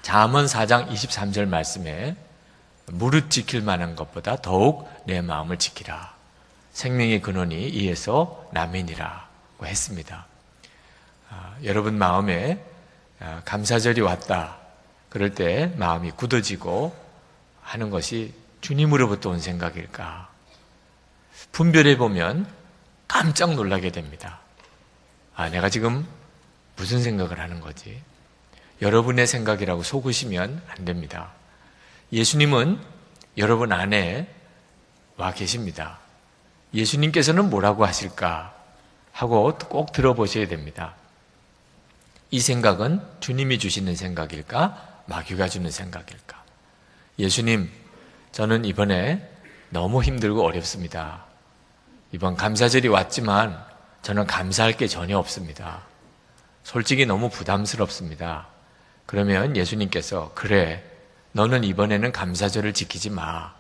잠언 4장 23절 말씀에 무릇 지킬 만한 것보다 더욱 내 마음을 지키라. 생명의 근원이 이에서 남이니라고 했습니다. 여러분 마음에 감사절이 왔다 그럴 때 마음이 굳어지고 하는 것이 주님으로부터 온 생각일까? 분별해 보면 깜짝 놀라게 됩니다. 내가 지금 무슨 생각을 하는 거지? 여러분의 생각이라고 속으시면 안 됩니다. 예수님은 여러분 안에 와 계십니다. 예수님께서는 뭐라고 하실까 하고 꼭 들어보셔야 됩니다. 이 생각은 주님이 주시는 생각일까? 마귀가 주는 생각일까? 예수님, 저는 이번에 너무 힘들고 어렵습니다. 이번 감사절이 왔지만 저는 감사할 게 전혀 없습니다. 솔직히 너무 부담스럽습니다. 그러면 예수님께서 그래, 너는 이번에는 감사절을 지키지 마.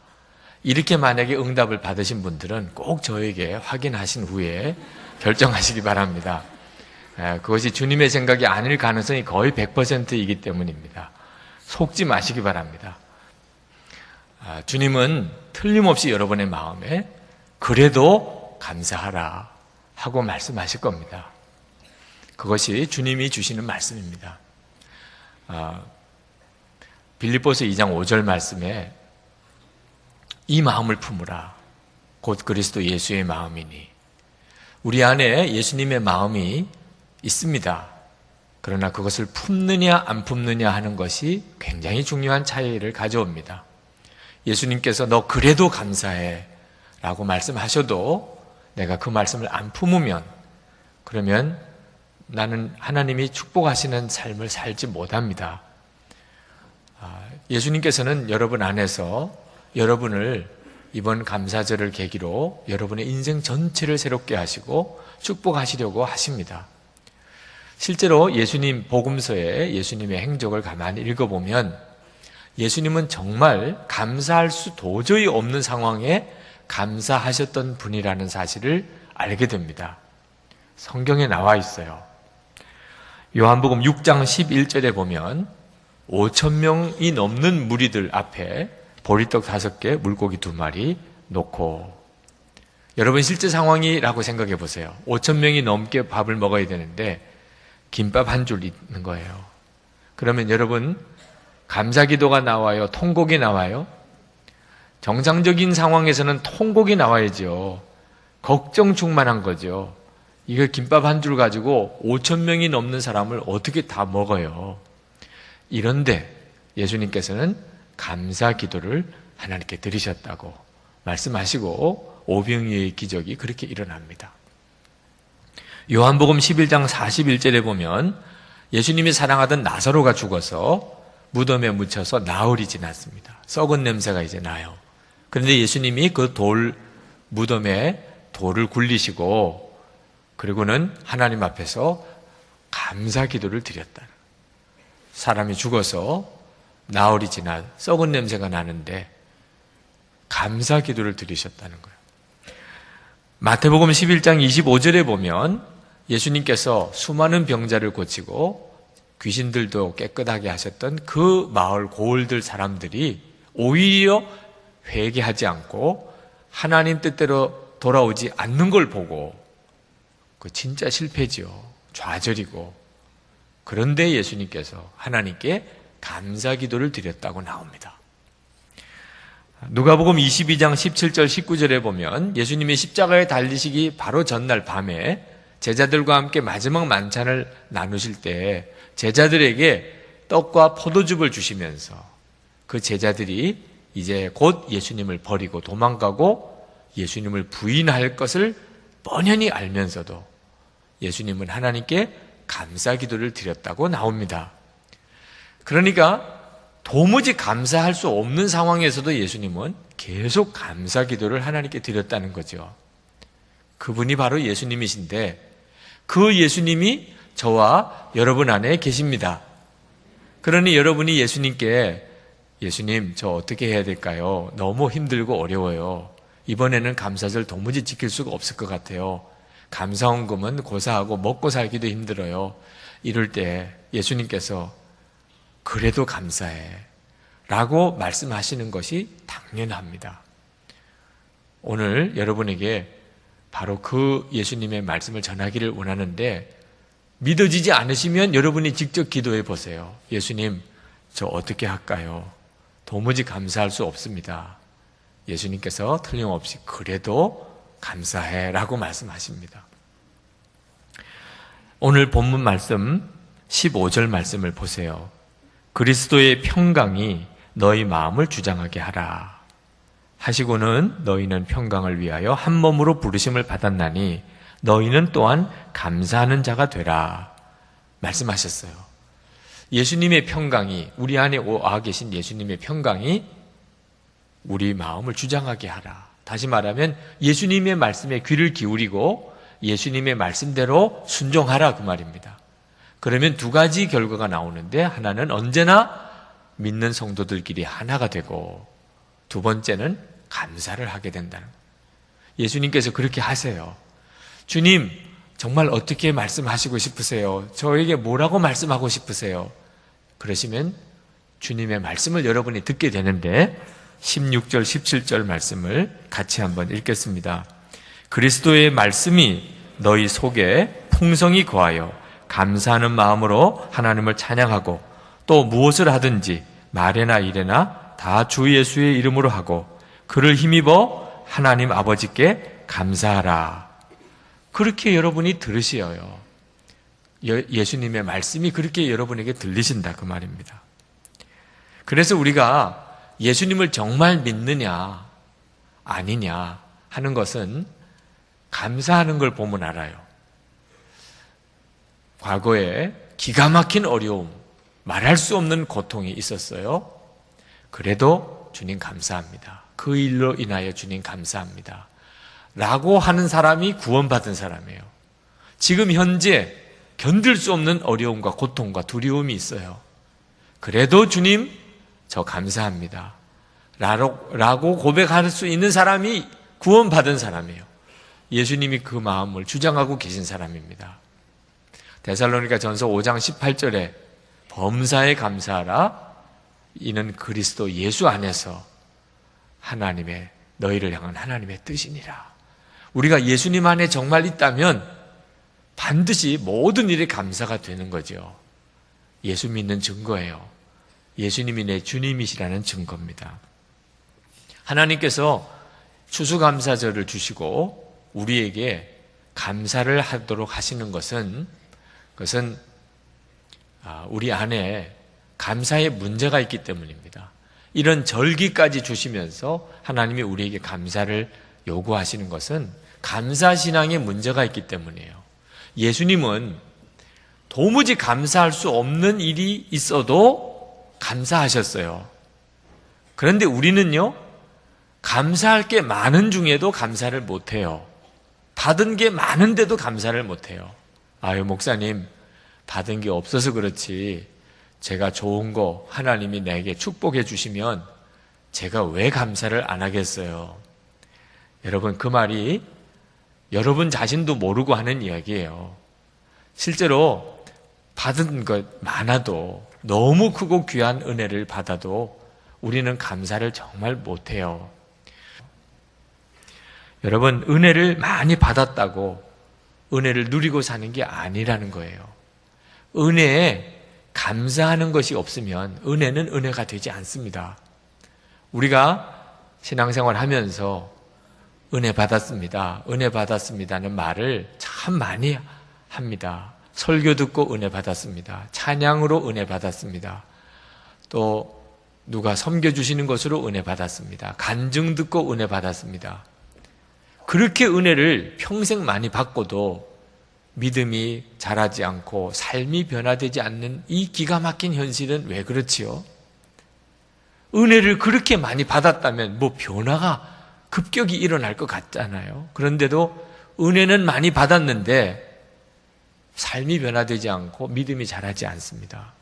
이렇게 만약에 응답을 받으신 분들은 꼭 저에게 확인하신 후에 결정하시기 바랍니다. 그것이 주님의 생각이 아닐 가능성이 거의 100%이기 때문입니다. 속지 마시기 바랍니다. 주님은 틀림없이 여러분의 마음에 그래도 감사하라 하고 말씀하실 겁니다. 그것이 주님이 주시는 말씀입니다. 빌립보서 2장 5절 말씀에 이 마음을 품으라. 곧 그리스도 예수의 마음이니. 우리 안에 예수님의 마음이 있습니다. 그러나 그것을 품느냐 안 품느냐 하는 것이 굉장히 중요한 차이를 가져옵니다. 예수님께서 너 그래도 감사해 라고 말씀하셔도 내가 그 말씀을 안 품으면 그러면 나는 하나님이 축복하시는 삶을 살지 못합니다. 예수님께서는 여러분 안에서 여러분을 이번 감사절을 계기로 여러분의 인생 전체를 새롭게 하시고 축복하시려고 하십니다. 실제로 예수님 복음서에 예수님의 행적을 가만히 읽어보면 예수님은 정말 감사할 수 도저히 없는 상황에 감사하셨던 분이라는 사실을 알게 됩니다. 성경에 나와 있어요. 요한복음 6장 11절에 보면 5,000명이 넘는 무리들 앞에 보리떡 5개, 물고기 2마리 놓고 여러분 실제 상황이라고 생각해 보세요. 5,000명이 넘게 밥을 먹어야 되는데 김밥 한 줄 있는 거예요. 그러면 여러분 감사기도가 나와요? 통곡이 나와요? 정상적인 상황에서는 통곡이 나와야죠. 걱정 충만한 거죠. 이거 김밥 한 줄 가지고 5,000명이 넘는 사람을 어떻게 다 먹어요? 이런데 예수님께서는 감사 기도를 하나님께 드리셨다고 말씀하시고 오병이어의 기적이 그렇게 일어납니다. 요한복음 11장 41절에 보면 예수님이 사랑하던 나사로가 죽어서 무덤에 묻혀서 나흘이 지났습니다. 썩은 냄새가 이제 나요. 그런데 예수님이 그 무덤에 돌을 굴리시고 그리고는 하나님 앞에서 감사 기도를 드렸다. 사람이 죽어서 나흘이 지나 썩은 냄새가 나는데 감사 기도를 드리셨다는 거예요. 마태복음 11장 25절에 보면 예수님께서 수많은 병자를 고치고 귀신들도 깨끗하게 하셨던 그 마을 고을들 사람들이 오히려 회개하지 않고 하나님 뜻대로 돌아오지 않는 걸 보고 그 진짜 실패죠. 좌절이고. 그런데 예수님께서 하나님께 감사 기도를 드렸다고 나옵니다. 누가복음 22장 17절 19절에 보면 예수님이 십자가에 달리시기 바로 전날 밤에 제자들과 함께 마지막 만찬을 나누실 때 제자들에게 떡과 포도즙을 주시면서 그 제자들이 이제 곧 예수님을 버리고 도망가고 예수님을 부인할 것을 뻔히 알면서도 예수님은 하나님께 감사 기도를 드렸다고 나옵니다. 그러니까 도무지 감사할 수 없는 상황에서도 예수님은 계속 감사 기도를 하나님께 드렸다는 거죠. 그분이 바로 예수님이신데 그 예수님이 저와 여러분 안에 계십니다. 그러니 여러분이 예수님께 예수님 저 어떻게 해야 될까요? 너무 힘들고 어려워요. 이번에는 감사절 도무지 지킬 수가 없을 것 같아요. 감사원금은 고사하고 먹고 살기도 힘들어요. 이럴 때 예수님께서 그래도 감사해 라고 말씀하시는 것이 당연합니다. 오늘 여러분에게 바로 그 예수님의 말씀을 전하기를 원하는데, 믿어지지 않으시면 여러분이 직접 기도해 보세요. 예수님, 저 어떻게 할까요? 도무지 감사할 수 없습니다. 예수님께서 틀림없이 그래도 감사해 라고 말씀하십니다. 오늘 본문 말씀 15절 말씀을 보세요. 그리스도의 평강이 너희 마음을 주장하게 하라 하시고는 너희는 평강을 위하여 한 몸으로 부르심을 받았나니 너희는 또한 감사하는 자가 되라 말씀하셨어요. 예수님의 평강이, 우리 안에 와 계신 예수님의 평강이 우리 마음을 주장하게 하라. 다시 말하면 예수님의 말씀에 귀를 기울이고 예수님의 말씀대로 순종하라 그 말입니다. 그러면 두 가지 결과가 나오는데, 하나는 언제나 믿는 성도들끼리 하나가 되고, 두 번째는 감사를 하게 된다는 거예요. 예수님께서 그렇게 하세요. 주님, 정말 어떻게 말씀하시고 싶으세요? 저에게 뭐라고 말씀하고 싶으세요? 그러시면 주님의 말씀을 여러분이 듣게 되는데, 16절, 17절 말씀을 같이 한번 읽겠습니다. 그리스도의 말씀이 너희 속에 풍성히 거하여 감사하는 마음으로 하나님을 찬양하고, 또 무엇을 하든지 말에나 일에나 다 주 예수의 이름으로 하고 그를 힘입어 하나님 아버지께 감사하라. 그렇게 여러분이 들으시어요. 예수님의 말씀이 그렇게 여러분에게 들리신다 그 말입니다. 그래서 우리가 예수님을 정말 믿느냐 아니냐 하는 것은 감사하는 걸 보면 알아요. 과거에 기가 막힌 어려움, 말할 수 없는 고통이 있었어요. 그래도 주님 감사합니다. 그 일로 인하여 주님 감사합니다 라고 하는 사람이 구원받은 사람이에요. 지금 현재 견딜 수 없는 어려움과 고통과 두려움이 있어요. 그래도 주님 저 감사합니다 라고 고백할 수 있는 사람이 구원받은 사람이에요. 예수님이 그 마음을 주장하고 계신 사람입니다. 데살로니가 전서 5장 18절에 범사에 감사하라. 이는 그리스도 예수 안에서 하나님의, 너희를 향한 하나님의 뜻이니라. 우리가 예수님 안에 정말 있다면 반드시 모든 일에 감사가 되는 거죠. 예수 믿는 증거예요. 예수님이 내 주님이시라는 증거입니다. 하나님께서 추수감사절을 주시고 우리에게 감사를 하도록 하시는 것은, 그것은 우리 안에 감사의 문제가 있기 때문입니다. 이런 절기까지 주시면서 하나님이 우리에게 감사를 요구하시는 것은 감사신앙의 문제가 있기 때문이에요. 예수님은 도무지 감사할 수 없는 일이 있어도 감사하셨어요. 그런데 우리는요, 감사할 게 많은 중에도 감사를 못해요. 받은 게 많은데도 감사를 못해요. 아유, 목사님, 받은 게 없어서 그렇지 제가 좋은 거 하나님이 내게 축복해 주시면 제가 왜 감사를 안 하겠어요? 여러분, 그 말이 여러분 자신도 모르고 하는 이야기예요. 실제로 받은 것 많아도, 너무 크고 귀한 은혜를 받아도 우리는 감사를 정말 못해요. 여러분, 은혜를 많이 받았다고 은혜를 누리고 사는 게 아니라는 거예요. 은혜에 감사하는 것이 없으면 은혜는 은혜가 되지 않습니다. 우리가 신앙생활 하면서 은혜 받았습니다, 은혜 받았습니다는 말을 참 많이 합니다. 설교 듣고 은혜 받았습니다, 찬양으로 은혜 받았습니다, 또 누가 섬겨주시는 것으로 은혜 받았습니다, 간증 듣고 은혜 받았습니다. 그렇게 은혜를 평생 많이 받고도 믿음이 자라지 않고 삶이 변화되지 않는 이 기가 막힌 현실은 왜 그렇지요? 은혜를 그렇게 많이 받았다면 뭐 변화가 급격히 일어날 것 같잖아요. 그런데도 은혜는 많이 받았는데 삶이 변화되지 않고 믿음이 자라지 않습니다.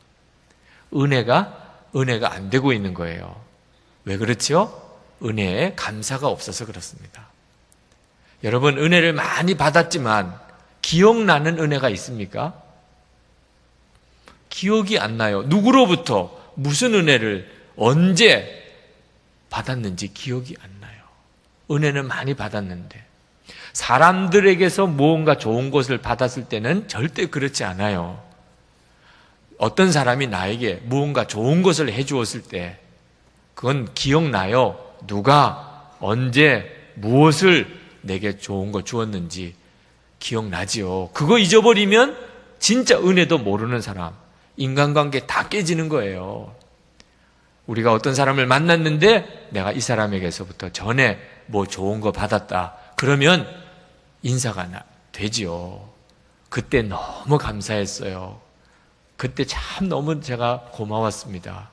은혜가 안 되고 있는 거예요. 왜 그렇지요? 은혜에 감사가 없어서 그렇습니다. 여러분, 은혜를 많이 받았지만 기억나는 은혜가 있습니까? 기억이 안 나요. 누구로부터 무슨 은혜를 언제 받았는지 기억이 안 나요. 은혜는 많이 받았는데 사람들에게서 무언가 좋은 것을 받았을 때는 절대 그렇지 않아요. 어떤 사람이 나에게 무언가 좋은 것을 해주었을 때 그건 기억나요. 누가 언제 무엇을 내게 좋은 거 주었는지 기억나지요. 그거 잊어버리면 진짜 은혜도 모르는 사람, 인간관계 다 깨지는 거예요. 우리가 어떤 사람을 만났는데 내가 이 사람에게서부터 전에 뭐 좋은 거 받았다. 그러면 인사가 되지요. 그때 너무 감사했어요. 그때 참 너무 제가 고마웠습니다.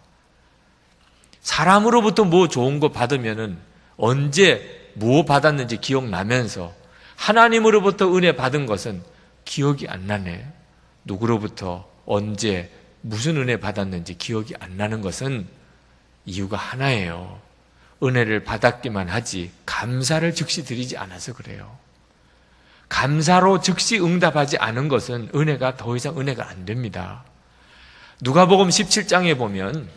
사람으로부터 뭐 좋은 거 받으면은 언제 뭐 받았는지 기억나면서 하나님으로부터 은혜 받은 것은 기억이 안 나네. 누구로부터 언제 무슨 은혜 받았는지 기억이 안 나는 것은 이유가 하나예요. 은혜를 받았기만 하지 감사를 즉시 드리지 않아서 그래요. 감사로 즉시 응답하지 않은 것은 은혜가 더 이상 은혜가 안 됩니다. 누가복음 17장에 보면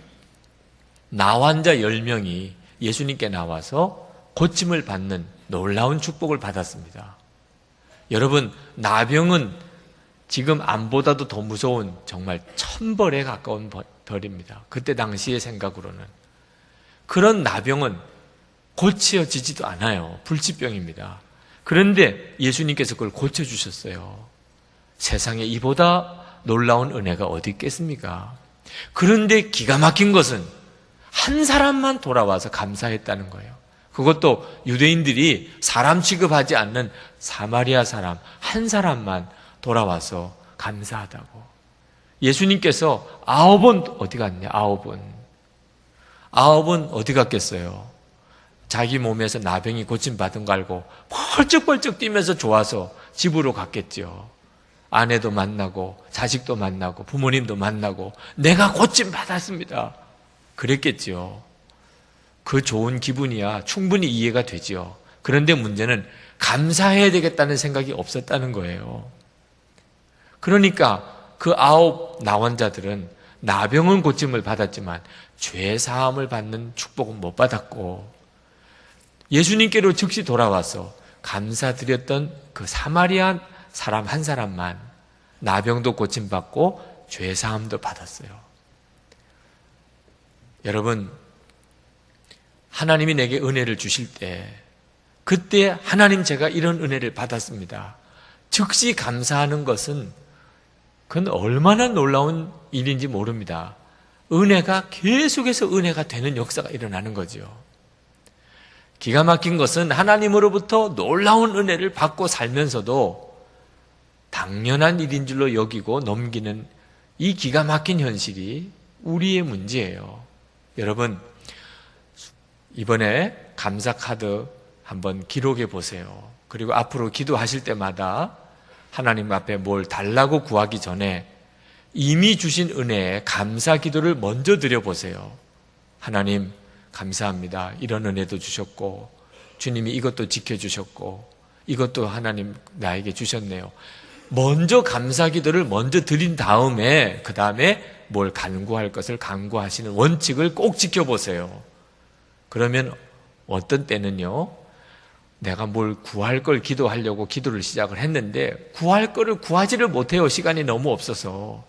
나환자 10명이 예수님께 나와서 고침을 받는 놀라운 축복을 받았습니다. 여러분, 나병은 지금 암보다도 더 무서운 정말 천벌에 가까운 벌입니다. 그때 당시의 생각으로는. 그런 나병은 고쳐지지도 않아요. 불치병입니다. 그런데 예수님께서 그걸 고쳐주셨어요. 세상에 이보다 놀라운 은혜가 어디 있겠습니까? 그런데 기가 막힌 것은 한 사람만 돌아와서 감사했다는 거예요. 그것도 유대인들이 사람 취급하지 않는 사마리아 사람 한 사람만 돌아와서 감사하다고. 예수님께서 9은 어디 갔냐? 9은 어디 갔겠어요? 자기 몸에서 나병이 고침받은 거 알고 펄쩍펄쩍 뛰면서 좋아서 집으로 갔겠죠. 아내도 만나고 자식도 만나고 부모님도 만나고 내가 고침받았습니다. 그랬겠죠. 그 좋은 기분이야 충분히 이해가 되죠. 그런데 문제는 감사해야 되겠다는 생각이 없었다는 거예요. 그러니까 그 9 나환자들은 나병은 고침을 받았지만 죄 사함을 받는 축복은 못 받았고 예수님께로 즉시 돌아와서 감사드렸던 그 사마리아 사람 한 사람만 나병도 고침받고 죄 사함도 받았어요. 여러분, 하나님이 내게 은혜를 주실 때 그때 하나님 제가 이런 은혜를 받았습니다. 즉시 감사하는 것은 그건 얼마나 놀라운 일인지 모릅니다. 은혜가 계속해서 은혜가 되는 역사가 일어나는 거죠. 기가 막힌 것은 하나님으로부터 놀라운 은혜를 받고 살면서도 당연한 일인 줄로 여기고 넘기는 이 기가 막힌 현실이 우리의 문제예요. 여러분, 이번에 감사 카드 한번 기록해 보세요. 그리고 앞으로 기도하실 때마다 하나님 앞에 뭘 달라고 구하기 전에 이미 주신 은혜에 감사 기도를 먼저 드려보세요. 하나님 감사합니다. 이런 은혜도 주셨고 주님이 이것도 지켜주셨고 이것도 하나님 나에게 주셨네요. 먼저 감사 기도를 먼저 드린 다음에 그 다음에 뭘 간구할 것을 간구하시는 원칙을 꼭 지켜보세요. 그러면 어떤 때는요, 내가 뭘 구할 걸 기도하려고 기도를 시작을 했는데 구할 거를 구하지를 못해요. 시간이 너무 없어서.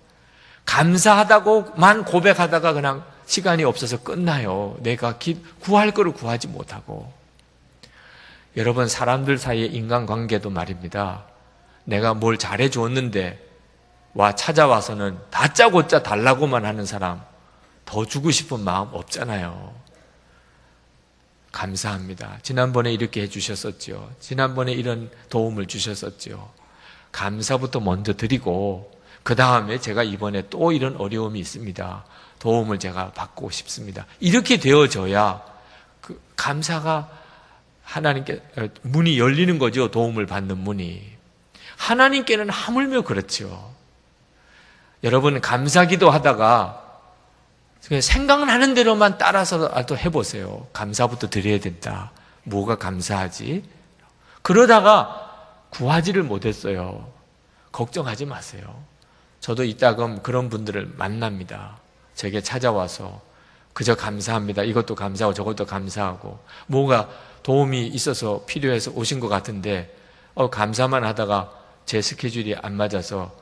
감사하다고만 고백하다가 그냥 시간이 없어서 끝나요. 내가 구할 거를 구하지 못하고. 여러분, 사람들 사이의 인간관계도 말입니다. 내가 뭘 잘해줬는데 와 찾아와서는 다짜고짜 달라고만 하는 사람 더 주고 싶은 마음 없잖아요. 감사합니다. 지난번에 이렇게 해주셨었죠. 지난번에 이런 도움을 주셨었죠. 감사부터 먼저 드리고 그 다음에 제가 이번에 또 이런 어려움이 있습니다. 도움을 제가 받고 싶습니다. 이렇게 되어져야 그 감사가 하나님께 문이 열리는 거죠. 도움을 받는 문이. 하나님께는 하물며 그렇죠. 여러분, 감사기도 하다가 생각나는 대로만 따라서라도 해보세요. 감사부터 드려야 된다. 뭐가 감사하지? 그러다가 구하지를 못했어요. 걱정하지 마세요. 저도 이따금 그런 분들을 만납니다. 제게 찾아와서 그저 감사합니다. 이것도 감사하고 저것도 감사하고 뭐가 도움이 있어서 필요해서 오신 것 같은데 감사만 하다가 제 스케줄이 안 맞아서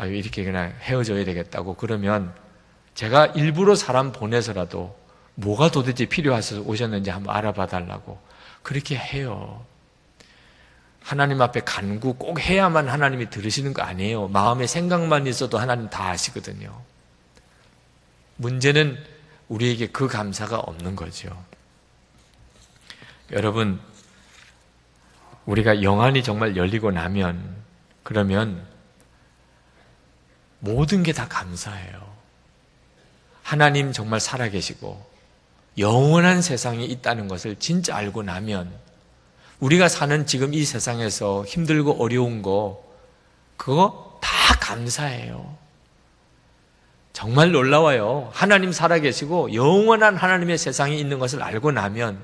이렇게 그냥 헤어져야 되겠다고 그러면 제가 일부러 사람 보내서라도 뭐가 도대체 필요해서 오셨는지 한번 알아봐 달라고 그렇게 해요. 하나님 앞에 간구 꼭 해야만 하나님이 들으시는 거 아니에요. 마음에 생각만 있어도 하나님 다 아시거든요. 문제는 우리에게 그 감사가 없는 거죠. 여러분, 우리가 영안이 정말 열리고 나면 그러면 모든 게 다 감사해요. 하나님 정말 살아계시고 영원한 세상이 있다는 것을 진짜 알고 나면 우리가 사는 지금 이 세상에서 힘들고 어려운 거 그거 다 감사해요. 정말 놀라워요. 하나님 살아계시고 영원한 하나님의 세상이 있는 것을 알고 나면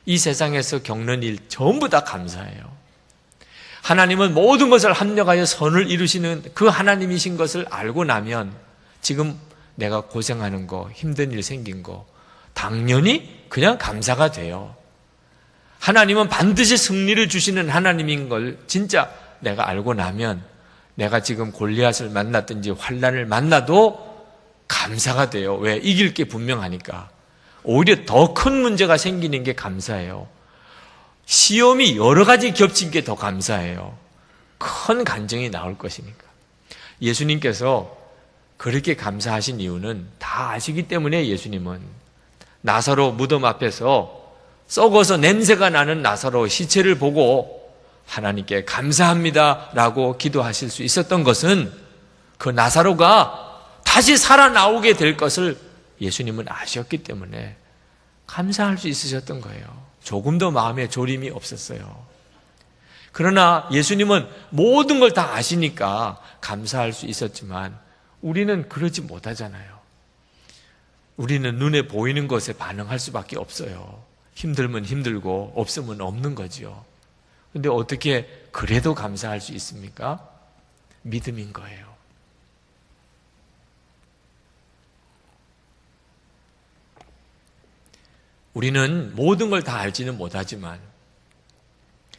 이 세상에서 겪는 일 전부 다 감사해요. 하나님은 모든 것을 합력하여 선을 이루시는 그 하나님이신 것을 알고 나면 지금 내가 고생하는 거, 힘든 일 생긴 거 당연히 그냥 감사가 돼요. 하나님은 반드시 승리를 주시는 하나님인 걸 진짜 내가 알고 나면 내가 지금 골리앗을 만났든지 환난을 만나도 감사가 돼요. 왜? 이길 게 분명하니까. 오히려 더 큰 문제가 생기는 게 감사해요. 시험이 여러 가지 겹친 게 더 감사해요. 큰 간증이 나올 것이니까. 예수님께서 그렇게 감사하신 이유는 다 아시기 때문에 예수님은 나사로 무덤 앞에서 썩어서 냄새가 나는 나사로 시체를 보고 하나님께 감사합니다 라고 기도하실 수 있었던 것은 그 나사로가 다시 살아나오게 될 것을 예수님은 아셨기 때문에 감사할 수 있으셨던 거예요. 조금 더 마음에 졸임이 없었어요. 그러나 예수님은 모든 걸 다 아시니까 감사할 수 있었지만 우리는 그러지 못하잖아요. 우리는 눈에 보이는 것에 반응할 수밖에 없어요. 힘들면 힘들고 없으면 없는 거지요. 그런데 어떻게 그래도 감사할 수 있습니까? 믿음인 거예요. 우리는 모든 걸 다 알지는 못하지만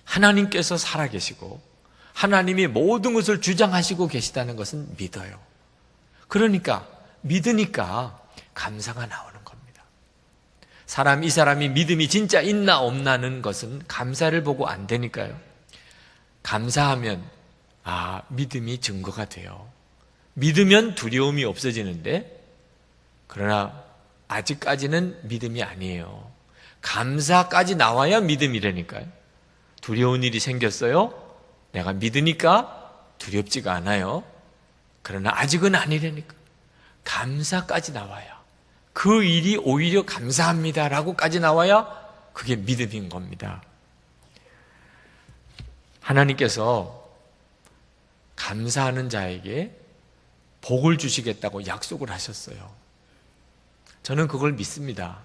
하나님께서 살아계시고 하나님이 모든 것을 주장하시고 계시다는 것은 믿어요. 그러니까 믿으니까 감사가 나오는 겁니다. 이 사람이 믿음이 진짜 있나 없나는 것은 감사를 보고 안 되니까요. 감사하면 믿음이 증거가 돼요. 믿으면 두려움이 없어지는데 그러나 아직까지는 믿음이 아니에요. 감사까지 나와야 믿음이라니까요. 두려운 일이 생겼어요. 내가 믿으니까 두렵지가 않아요. 그러나 아직은 아니라니까. 감사까지 나와야. 그 일이 오히려 감사합니다라고까지 나와야 그게 믿음인 겁니다. 하나님께서 감사하는 자에게 복을 주시겠다고 약속을 하셨어요. 저는 그걸 믿습니다.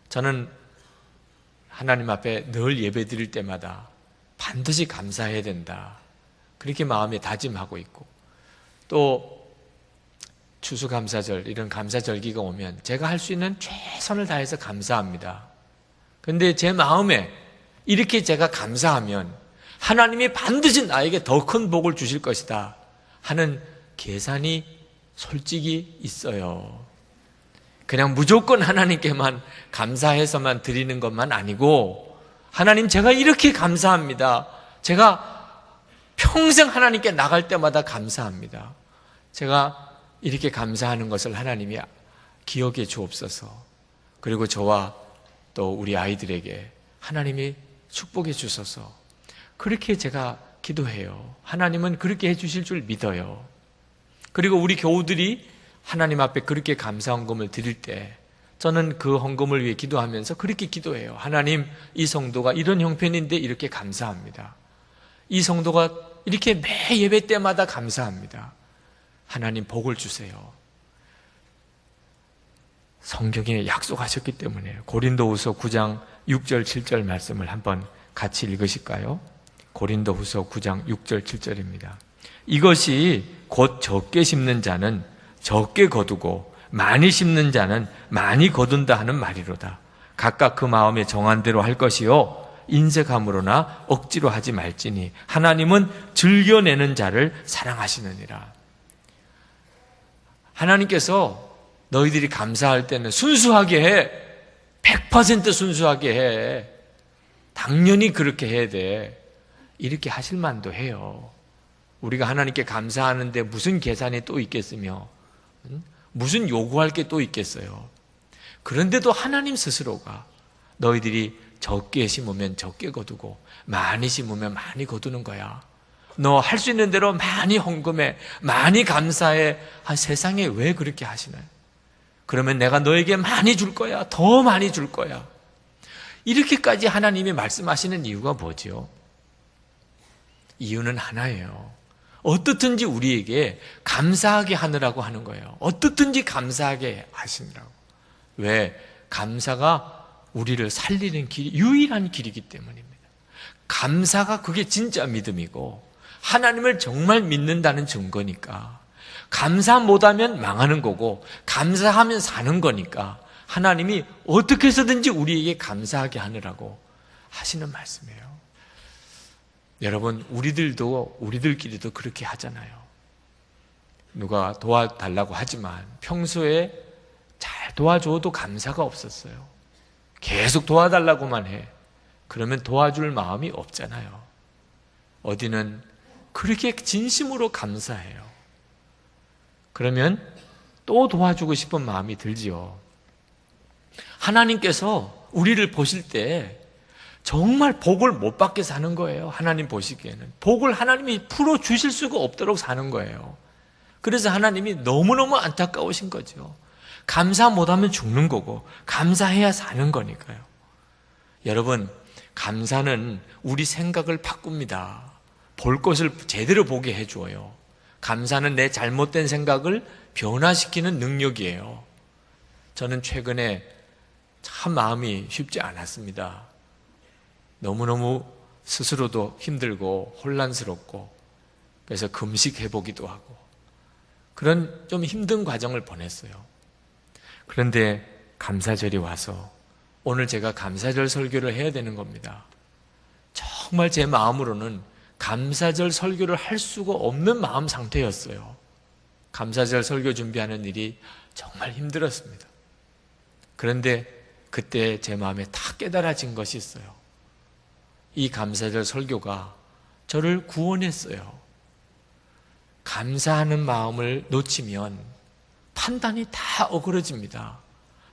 저는 하나님 앞에 늘 예배 드릴 때마다 반드시 감사해야 된다. 그렇게 마음에 다짐하고 있고 또 추수감사절 이런 감사절기가 오면 제가 할 수 있는 최선을 다해서 감사합니다. 그런데 제 마음에 이렇게 제가 감사하면 하나님이 반드시 나에게 더 큰 복을 주실 것이다 하는 계산이 솔직히 있어요. 그냥 무조건 하나님께만 감사해서만 드리는 것만 아니고 하나님 제가 이렇게 감사합니다. 제가 평생 하나님께 나갈 때마다 감사합니다. 제가 이렇게 감사하는 것을 하나님이 기억해 주옵소서. 그리고 저와 또 우리 아이들에게 하나님이 축복해 주소서. 그렇게 제가 기도해요. 하나님은 그렇게 해 주실 줄 믿어요. 그리고 우리 교우들이 하나님 앞에 그렇게 감사 헌금을 드릴 때 저는 그 헌금을 위해 기도하면서 그렇게 기도해요. 하나님, 이 성도가 이런 형편인데 이렇게 감사합니다. 이 성도가 이렇게 매 예배 때마다 감사합니다. 하나님 복을 주세요. 성경에 약속하셨기 때문에 고린도후서 9장 6절 7절 말씀을 한번 같이 읽으실까요? 고린도후서 9장 6절 7절입니다. 이것이 곧 적게 심는 자는 적게 거두고 많이 심는 자는 많이 거둔다 하는 말이로다. 각각 그 마음에 정한 대로 할 것이요 인색함으로나 억지로 하지 말지니 하나님은 즐겨내는 자를 사랑하시느니라. 하나님께서 너희들이 감사할 때는 순수하게 해. 100% 순수하게 해. 당연히 그렇게 해야 돼. 이렇게 하실 만도 해요. 우리가 하나님께 감사하는데 무슨 계산이 또 있겠으며 무슨 요구할 게 또 있겠어요. 그런데도 하나님 스스로가 너희들이 적게 심으면 적게 거두고 많이 심으면 많이 거두는 거야. 너 할 수 있는 대로 많이 헌금해, 많이 감사해. 세상에 왜 그렇게 하시나요? 그러면 내가 너에게 많이 줄 거야. 더 많이 줄 거야. 이렇게까지 하나님이 말씀하시는 이유가 뭐지요? 이유는 하나예요. 어떻든지 우리에게 감사하게 하느라고 하는 거예요. 어떻든지 감사하게 하시느라고. 왜? 감사가 우리를 살리는 길, 유일한 길이기 때문입니다. 감사가 그게 진짜 믿음이고 하나님을 정말 믿는다는 증거니까. 감사 못하면 망하는 거고 감사하면 사는 거니까 하나님이 어떻게 해서든지 우리에게 감사하게 하느라고 하시는 말씀이에요. 여러분, 우리들끼리도 그렇게 하잖아요. 누가 도와달라고 하지만 평소에 잘 도와줘도 감사가 없었어요. 계속 도와달라고만 해. 그러면 도와줄 마음이 없잖아요. 어디는 그렇게 진심으로 감사해요. 그러면 또 도와주고 싶은 마음이 들지요. 하나님께서 우리를 보실 때 정말 복을 못 받게 사는 거예요. 하나님 보시기에는. 복을 하나님이 풀어주실 수가 없도록 사는 거예요. 그래서 하나님이 너무너무 안타까우신 거죠. 감사 못하면 죽는 거고 감사해야 사는 거니까요. 여러분, 감사는 우리 생각을 바꿉니다. 볼 것을 제대로 보게 해줘요. 감사는 내 잘못된 생각을 변화시키는 능력이에요. 저는 최근에 참 마음이 쉽지 않았습니다. 너무너무 스스로도 힘들고 혼란스럽고 그래서 금식해보기도 하고 그런 좀 힘든 과정을 보냈어요. 그런데 감사절이 와서 오늘 제가 감사절 설교를 해야 되는 겁니다. 정말 제 마음으로는 감사절 설교를 할 수가 없는 마음 상태였어요. 감사절 설교 준비하는 일이 정말 힘들었습니다. 그런데 그때 제 마음에 다 깨달아진 것이 있어요. 이 감사절 설교가 저를 구원했어요. 감사하는 마음을 놓치면 판단이 다 어그러집니다.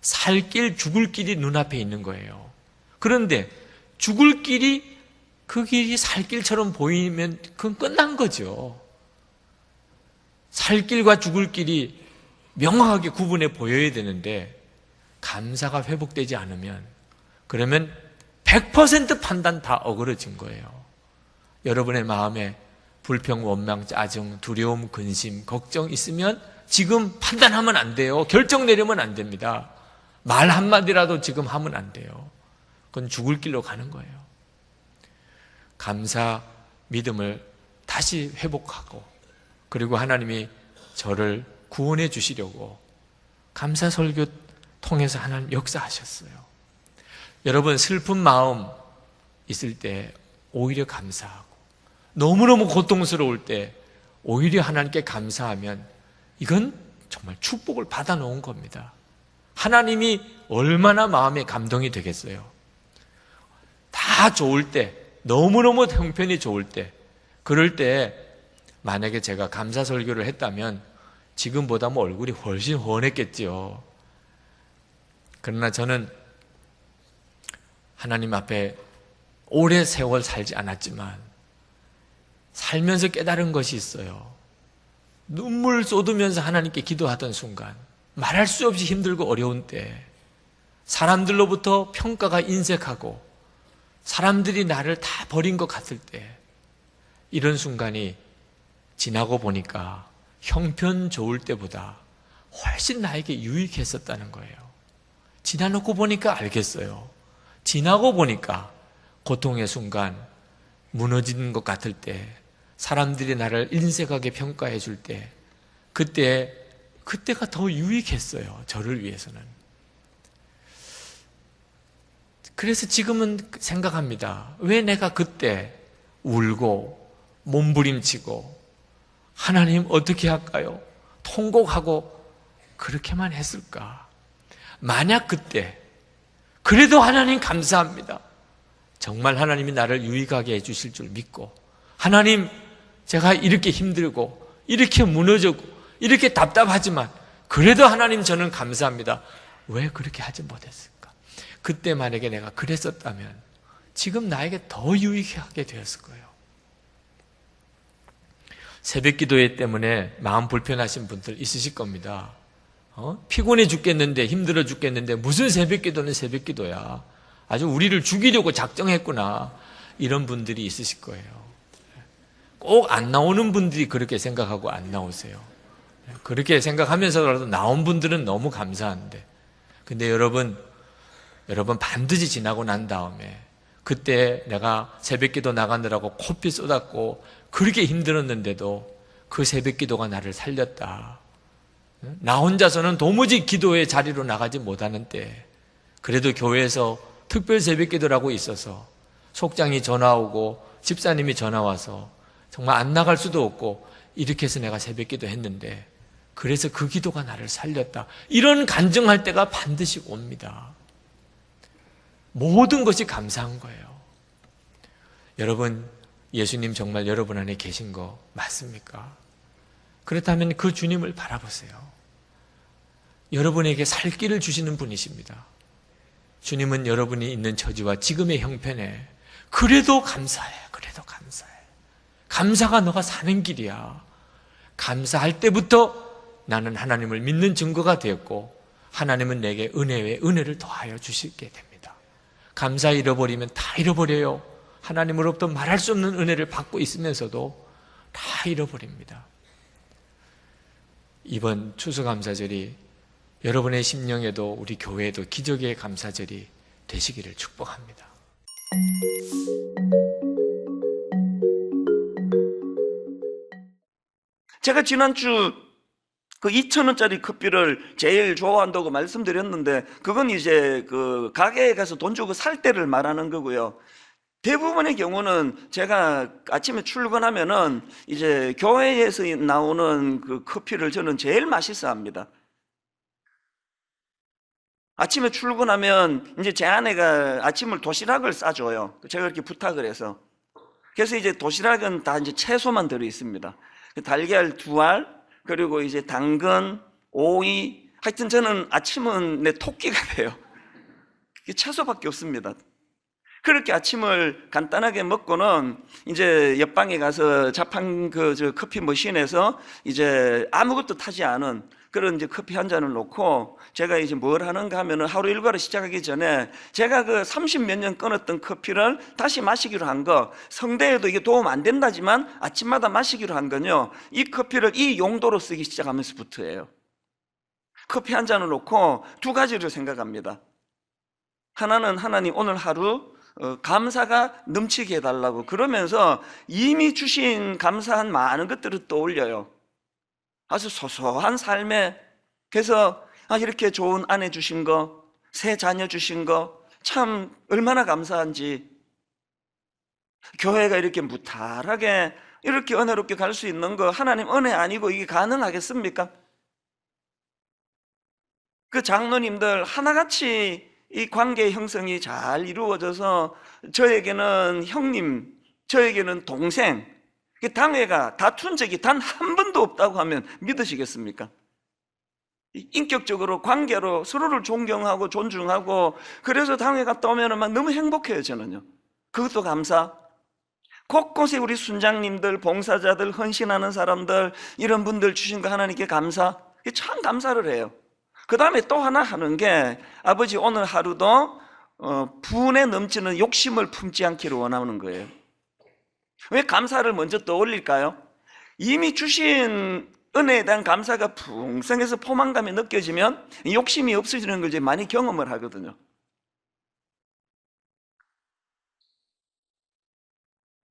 살 길, 죽을 길이 눈앞에 있는 거예요. 그런데 죽을 길이 그 길이 살 길처럼 보이면 그건 끝난 거죠. 살 길과 죽을 길이 명확하게 구분해 보여야 되는데 감사가 회복되지 않으면 그러면 100% 판단 다 어그러진 거예요. 여러분의 마음에 불평, 원망, 짜증, 두려움, 근심, 걱정 있으면 지금 판단하면 안 돼요. 결정 내리면 안 됩니다. 말 한마디라도 지금 하면 안 돼요. 그건 죽을 길로 가는 거예요. 감사, 믿음을 다시 회복하고 그리고 하나님이 저를 구원해 주시려고 감사 설교 통해서 하나님 역사하셨어요. 여러분, 슬픈 마음 있을 때 오히려 감사하고 너무너무 고통스러울 때 오히려 하나님께 감사하면 이건 정말 축복을 받아 놓은 겁니다. 하나님이 얼마나 마음에 감동이 되겠어요. 다 좋을 때, 너무너무 형편이 좋을 때, 그럴 때 만약에 제가 감사 설교를 했다면 지금보다 뭐 얼굴이 훨씬 훤했겠지요. 그러나 저는 하나님 앞에 오래 세월 살지 않았지만 살면서 깨달은 것이 있어요. 눈물 쏟으면서 하나님께 기도하던 순간, 말할 수 없이 힘들고 어려운 때, 사람들로부터 평가가 인색하고 사람들이 나를 다 버린 것 같을 때, 이런 순간이 지나고 보니까 형편 좋을 때보다 훨씬 나에게 유익했었다는 거예요. 지나놓고 보니까 알겠어요. 지나고 보니까 고통의 순간, 무너지는 것 같을 때, 사람들이 나를 인색하게 평가해 줄 때, 그때가 더 유익했어요. 저를 위해서는. 그래서 지금은 생각합니다. 왜 내가 그때 울고 몸부림치고 하나님 어떻게 할까요? 통곡하고 그렇게만 했을까? 만약 그때 그래도 하나님 감사합니다. 정말 하나님이 나를 유익하게 해주실 줄 믿고, 하나님 제가 이렇게 힘들고 이렇게 무너졌고 이렇게 답답하지만 그래도 하나님 저는 감사합니다. 왜 그렇게 하지 못했을까? 그때 만약에 내가 그랬었다면 지금 나에게 더 유익하게 되었을 거예요. 새벽 기도회 때문에 마음 불편하신 분들 있으실 겁니다. 피곤해 죽겠는데, 힘들어 죽겠는데 무슨 새벽 기도는 새벽 기도야. 아주 우리를 죽이려고 작정했구나. 이런 분들이 있으실 거예요. 꼭 안 나오는 분들이 그렇게 생각하고 안 나오세요. 그렇게 생각하면서라도 나온 분들은 너무 감사한데, 근데 여러분 반드시 지나고 난 다음에 그때 내가 새벽기도 나가느라고 코피 쏟았고 그렇게 힘들었는데도 그 새벽기도가 나를 살렸다. 나 혼자서는 도무지 기도의 자리로 나가지 못하는 때, 그래도 교회에서 특별 새벽기도라고 있어서 속장이 전화 오고 집사님이 전화 와서 정말 안 나갈 수도 없고 이렇게 해서 내가 새벽기도 했는데, 그래서 그 기도가 나를 살렸다. 이런 간증할 때가 반드시 옵니다. 모든 것이 감사한 거예요. 여러분, 예수님 정말 여러분 안에 계신 거 맞습니까? 그렇다면 그 주님을 바라보세요. 여러분에게 살 길을 주시는 분이십니다. 주님은 여러분이 있는 처지와 지금의 형편에 그래도 감사해, 그래도 감사해. 감사가 너가 사는 길이야. 감사할 때부터 나는 하나님을 믿는 증거가 되었고, 하나님은 내게 은혜 외에 은혜를 더하여 주시게 됩니다. 감사 잃어버리면 다 잃어버려요. 하나님으로부터 말할 수 없는 은혜를 받고 있으면서도 다 잃어버립니다. 이번 추수감사절이 여러분의 심령에도 우리 교회에도 기적의 감사절이 되시기를 축복합니다. 제가 지난주 그 2,000원짜리 커피를 제일 좋아한다고 말씀드렸는데, 그건 이제 그 가게에 가서 돈 주고 살 때를 말하는 거고요. 대부분의 경우는 제가 아침에 출근하면은 이제 교회에서 나오는 그 커피를 저는 제일 맛있어 합니다. 아침에 출근하면 이제 제 아내가 아침을 도시락을 싸줘요. 제가 이렇게 부탁을 해서. 그래서 이제 도시락은 다 이제 채소만 들어 있습니다. 달걀 2알, 그리고 이제 당근, 오이, 하여튼 저는 아침은 내 토끼가 돼요. 채소밖에 없습니다. 그렇게 아침을 간단하게 먹고는 이제 옆방에 가서 자판 저 커피 머신에서 이제 아무것도 타지 않은 그런 이제 커피 한 잔을 놓고, 제가 이제 뭘 하는가 하면은 하루 일과를 시작하기 전에 제가 그 30몇 년 끊었던 커피를 다시 마시기로 한 거, 성대에도 이게 도움 안 된다지만 아침마다 마시기로 한 건요, 이 커피를 이 용도로 쓰기 시작하면서부터예요. 커피 한 잔을 놓고 2가지를 생각합니다. 하나는 하나님 오늘 하루 감사가 넘치게 해달라고, 그러면서 이미 주신 감사한 많은 것들을 떠올려요. 아주 소소한 삶에, 그래서 이렇게 좋은 아내 주신 거, 새 자녀 주신 거 참 얼마나 감사한지, 교회가 이렇게 무탈하게 이렇게 은혜롭게 갈 수 있는 거 하나님 은혜 아니고 이게 가능하겠습니까? 그 장로님들 하나같이 이 관계 형성이 잘 이루어져서 저에게는 형님, 저에게는 동생, 당회가 다툰 적이 단 한 번도 없다고 하면 믿으시겠습니까? 인격적으로 관계로 서로를 존경하고 존중하고, 그래서 당회 갔다 오면 막 너무 행복해요. 저는요. 그것도 감사. 곳곳에 우리 순장님들, 봉사자들, 헌신하는 사람들, 이런 분들 주신 거 하나님께 감사. 참 감사를 해요. 그 다음에 또 하나 하는 게, 아버지 오늘 하루도 분에 넘치는 욕심을 품지 않기를 원하는 거예요. 왜 감사를 먼저 떠올릴까요? 이미 주신 은혜에 대한 감사가 풍성해서 포만감이 느껴지면 욕심이 없어지는 걸 이제 많이 경험을 하거든요.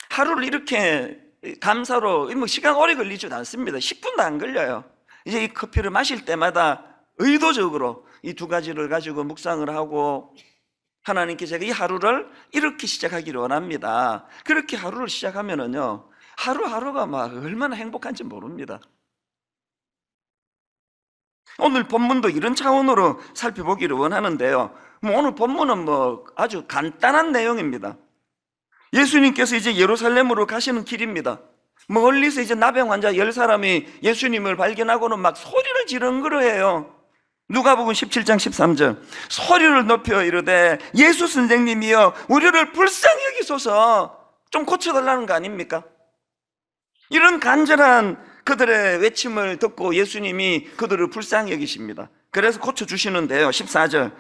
하루를 이렇게 감사로 뭐 시간 오래 걸리지도 않습니다. 10분도 안 걸려요. 이제 이 커피를 마실 때마다 의도적으로 이 두 가지를 가지고 묵상을 하고 하나님께 제가 이 하루를 이렇게 시작하기를 원합니다. 그렇게 하루를 시작하면은요, 하루하루가 막 얼마나 행복한지 모릅니다. 오늘 본문도 이런 차원으로 살펴보기를 원하는데요. 오늘 본문은 아주 간단한 내용입니다. 예수님께서 이제 예루살렘으로 가시는 길입니다. 멀리서 이제 나병 환자 10사람이 예수님을 발견하고는 막 소리를 지르는거예요. 누가복음 17장 13절 소리를 높여 이르되 예수 선생님이여 우리를 불쌍히 여기소서. 좀 고쳐달라는 거 아닙니까? 이런 간절한 그들의 외침을 듣고 예수님이 그들을 불쌍히 여기십니다. 그래서 고쳐주시는데요. 14절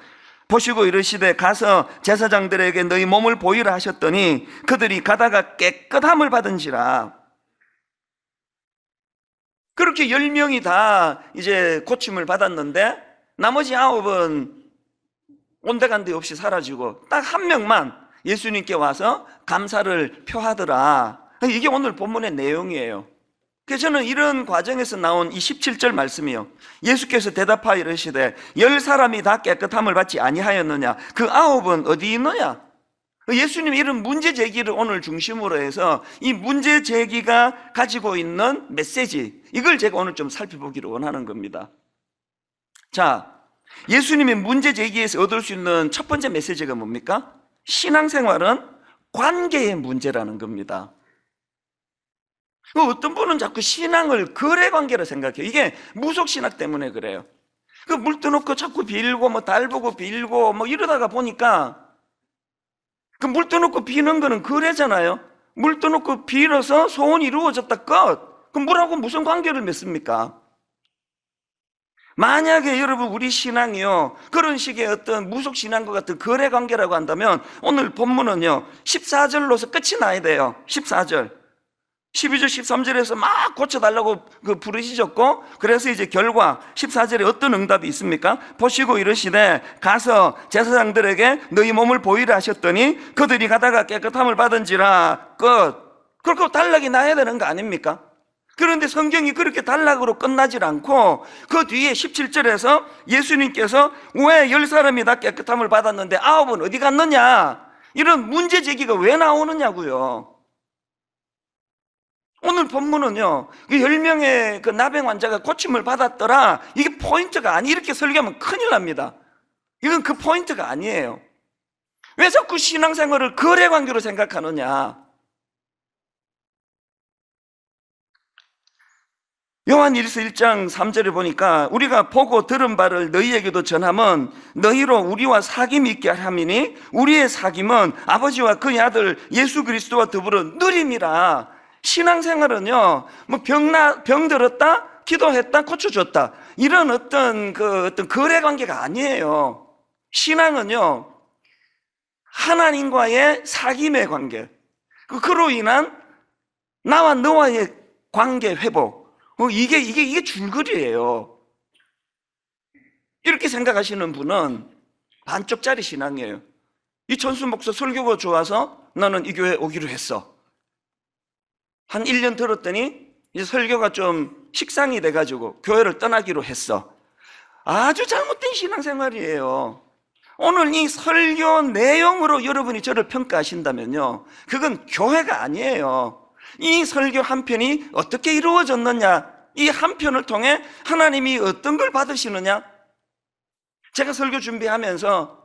보시고 이르시되 가서 제사장들에게 너희 몸을 보이라 하셨더니 그들이 가다가 깨끗함을 받은지라. 그렇게 10명이 다 이제 고침을 받았는데 나머지 9은 온데간데 없이 사라지고 딱 한 명만 예수님께 와서 감사를 표하더라. 이게 오늘 본문의 내용이에요. 그래서 저는 이런 과정에서 나온 이 17절 말씀이요, 예수께서 대답하여 이르시되 10사람이 다 깨끗함을 받지 아니하였느냐? 그 9은 어디 있느냐? 예수님이 이런 문제 제기를 오늘 중심으로 해서 이 문제 제기가 가지고 있는 메시지, 이걸 제가 오늘 좀 살펴보기를 원하는 겁니다. 자, 예수님의 문제 제기에서 얻을 수 있는 첫 번째 메시지가 뭡니까? 신앙생활은 관계의 문제라는 겁니다. 어떤 분은 자꾸 신앙을 거래관계로 생각해요. 이게 무속신학 때문에 그래요. 물 떠놓고 자꾸 빌고 달 보고 빌고 이러다가 보니까 그 물 떠놓고 비는 거는 거래잖아요. 물 떠놓고 빌어서 소원이 이루어졌다 끝. 그럼 물하고 무슨 관계를 맺습니까? 만약에 여러분 우리 신앙이요 그런 식의 어떤 무속신앙과 같은 거래관계라고 한다면 오늘 본문은요 14절로서 끝이 나야 돼요. 14절 12절 13절에서 막 고쳐달라고 부르시셨고, 그래서 이제 결과 14절에 어떤 응답이 있습니까? 보시고 이르시되 가서 제사장들에게 너희 몸을 보이라 하셨더니 그들이 가다가 깨끗함을 받은지라. 끝. 그렇게 단락이 나야 되는 거 아닙니까? 그런데 성경이 그렇게 단락으로 끝나질 않고 그 뒤에 17절에서 예수님께서 왜 10사람이 다 깨끗함을 받았는데 9은 어디 갔느냐, 이런 문제 제기가 왜 나오느냐고요. 오늘 본문은요, 그 10명의 그 나병 환자가 고침을 받았더라, 이게 포인트가 아니. 이렇게 설교하면 큰일 납니다. 이건 그 포인트가 아니에요. 왜 자꾸 신앙생활을 거래관계로 생각하느냐? 요한일서 1장 3절에 보니까 우리가 보고 들은 바를 너희에게도 전함은 너희로 우리와 사귐이 있게 함이니 우리의 사귐은 아버지와 그의 아들 예수 그리스도와 더불어 누림이라. 신앙생활은요, 병 들었다, 기도했다, 고쳐줬다, 이런 어떤 거래관계가 아니에요. 신앙은요, 하나님과의 사귐의 관계, 그로 인한 나와 너와의 관계 회복, 이게 줄거리예요. 이렇게 생각하시는 분은 반쪽짜리 신앙이에요. 이 전수 목사 설교가 좋아서 나는 이 교회 오기로 했어. 한 1년 들었더니 이제 설교가 좀 식상이 돼가지고 교회를 떠나기로 했어. 아주 잘못된 신앙생활이에요. 오늘 이 설교 내용으로 여러분이 저를 평가하신다면요, 그건 교회가 아니에요. 이 설교 한 편이 어떻게 이루어졌느냐, 이 한 편을 통해 하나님이 어떤 걸 받으시느냐. 제가 설교 준비하면서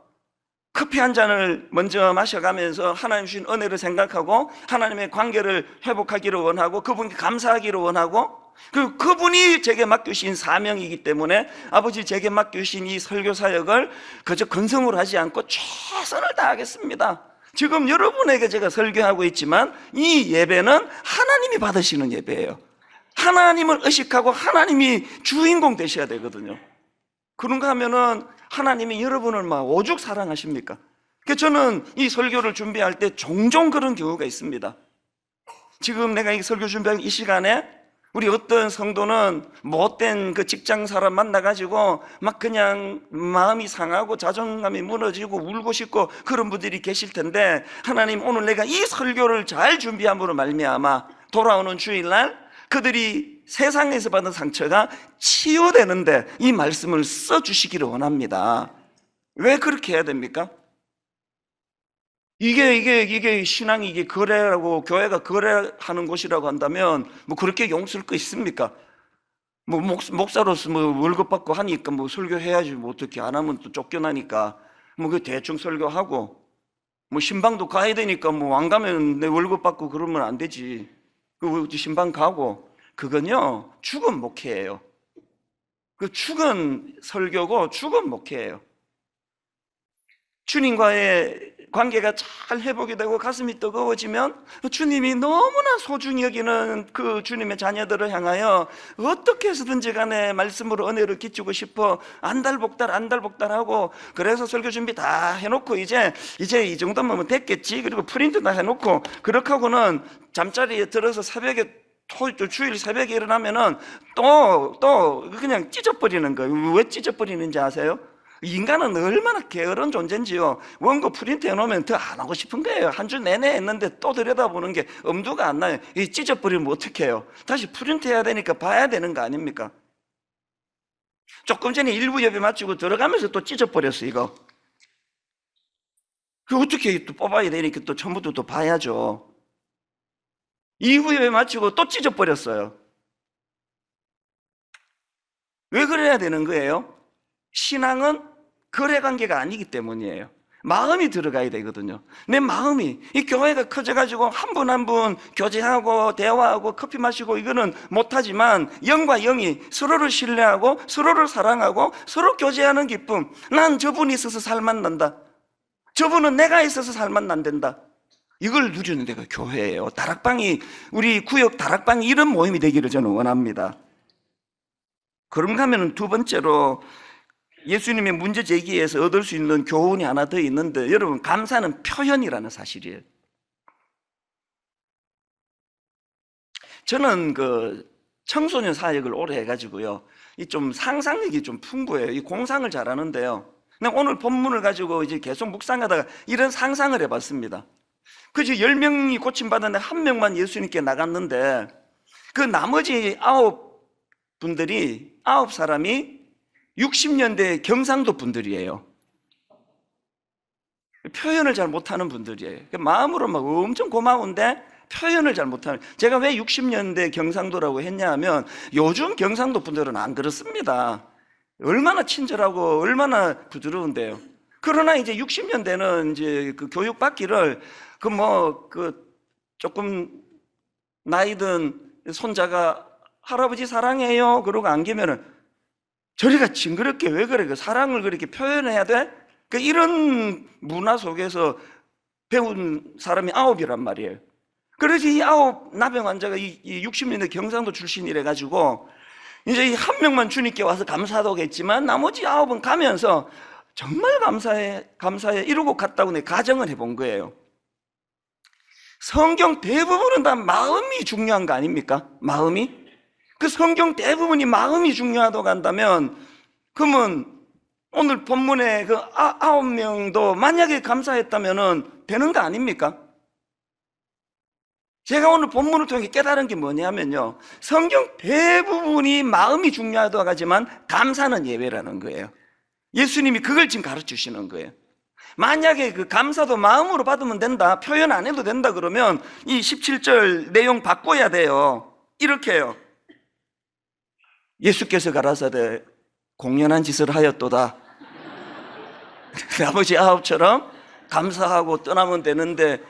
커피 한 잔을 먼저 마셔가면서 하나님 주신 은혜를 생각하고 하나님의 관계를 회복하기를 원하고 그분께 감사하기를 원하고, 그리고 그분이 제게 맡기신 사명이기 때문에 아버지 제게 맡기신 이 설교 사역을 그저 건성으로 하지 않고 최선을 다하겠습니다. 지금 여러분에게 제가 설교하고 있지만 이 예배는 하나님이 받으시는 예배예요. 하나님을 의식하고 하나님이 주인공 되셔야 되거든요. 그런가 하면은 하나님이 여러분을 막 오죽 사랑하십니까? 그래서 저는 이 설교를 준비할 때 종종 그런 경우가 있습니다. 지금 내가 이 설교 준비할 이 시간에 우리 어떤 성도는 못된 그 직장 사람 만나가지고 막 그냥 마음이 상하고 자존감이 무너지고 울고 싶고 그런 분들이 계실 텐데, 하나님 오늘 내가 이 설교를 잘 준비함으로 말미암아 돌아오는 주일날 그들이 세상에서 받은 상처가 치유되는데 이 말씀을 써주시기를 원합니다. 왜 그렇게 해야 됩니까? 이게 신앙이 이게 거래라고, 교회가 거래하는 곳이라고 한다면 뭐 그렇게 용서할 거 있습니까? 뭐 목사로서 뭐 월급 받고 하니까 뭐 설교해야지, 뭐 어떻게 안 하면 또 쫓겨나니까 뭐 그 대충 설교하고, 뭐 신방도 가야 되니까 뭐 안 가면 내 월급 받고 그러면 안 되지. 그 신방 가고, 그건요 죽은 목회예요. 그 죽은 설교고 죽은 목회예요. 주님과의 관계가 잘 회복이 되고 가슴이 뜨거워지면 주님이 너무나 소중히 여기는 그 주님의 자녀들을 향하여 어떻게 해서든지 간에 말씀으로 은혜를 끼치고 싶어 안달복달하고, 그래서 설교 준비 다 해놓고 이제 이 정도면 됐겠지, 그리고 프린트 다 해놓고, 그렇게 하고는 잠자리에 들어서 새벽에 주일 새벽에 일어나면은 또 그냥 찢어버리는 거예요. 왜 찢어버리는지 아세요? 인간은 얼마나 게으른 존재인지요. 원고 프린트 해놓으면 더 안 하고 싶은 거예요. 한 주 내내 했는데 또 들여다보는 게 엄두가 안 나요. 이 찢어버리면 어떻게 해요? 다시 프린트 해야 되니까 봐야 되는 거 아닙니까? 조금 전에 일부 예배 마치고 들어가면서 또 찢어버렸어, 이거. 그 어떻게 또 뽑아야 되니까 또 처음부터 또 봐야죠. 이후 예배 마치고 또 찢어버렸어요. 왜 그래야 되는 거예요? 신앙은 거래관계가 아니기 때문이에요. 마음이 들어가야 되거든요. 내 마음이, 이 교회가 커져가지고 한 분 한 분 교제하고 대화하고 커피 마시고 이거는 못하지만, 영과 영이 서로를 신뢰하고 서로를 사랑하고 서로 교제하는 기쁨, 난 저분이 있어서 살만 난다, 저분은 내가 있어서 살만 난단다, 이걸 누리는 데가 교회예요. 다락방이, 우리 구역 다락방이 이런 모임이 되기를 저는 원합니다. 그런가 하면 두 번째로 예수님의 문제 제기에서 얻을 수 있는 교훈이 하나 더 있는데, 여러분, 감사는 표현이라는 사실이에요. 저는 그 청소년 사역을 오래 해가지고요, 이 좀 상상력이 좀 풍부해요. 이 공상을 잘하는데요, 근데 오늘 본문을 가지고 이제 계속 묵상하다가 이런 상상을 해봤습니다. 그저 10명이 고침받았는데 1명만 예수님께 나갔는데, 그 나머지 9사람이 60년대 경상도 분들이에요. 표현을 잘 못하는 분들이에요. 마음으로 막 엄청 고마운데 표현을 잘 못하는. 제가 왜 60년대 경상도라고 했냐 하면, 요즘 경상도 분들은 안 그렇습니다. 얼마나 친절하고 얼마나 부드러운데요. 그러나 이제 60년대는 이제 그 교육 받기를 조금 나이 든 손자가 할아버지 사랑해요 그러고 안기면은 저리가 징그럽게 왜 그래? 그 사랑을 그렇게 표현해야 돼? 이런 문화 속에서 배운 사람이 9이란 말이에요. 그래서 이 9 나병 환자가 이 60년대 경상도 출신이래 가지고 이제 이 한 명만 주님께 와서 감사도 했지만 나머지 9은 가면서 정말 감사해 이러고 갔다고 내 가정을 해본 거예요. 성경 대부분은 다 마음이 중요한 거 아닙니까? 마음이? 그 성경 대부분이 마음이 중요하다고 한다면, 그러면 오늘 본문에 그 9명도 만약에 감사했다면 되는 거 아닙니까? 제가 오늘 본문을 통해 깨달은 게 뭐냐면요, 성경 대부분이 마음이 중요하다고 하지만 감사는 예외라는 거예요. 예수님이 그걸 지금 가르쳐 주시는 거예요. 만약에 그 감사도 마음으로 받으면 된다, 표현 안 해도 된다 그러면 이 17절 내용 바꿔야 돼요. 이렇게 해요. 예수께서 가라사대 공연한 짓을 하였도다. 나머지 9처럼 감사하고 떠나면 되는데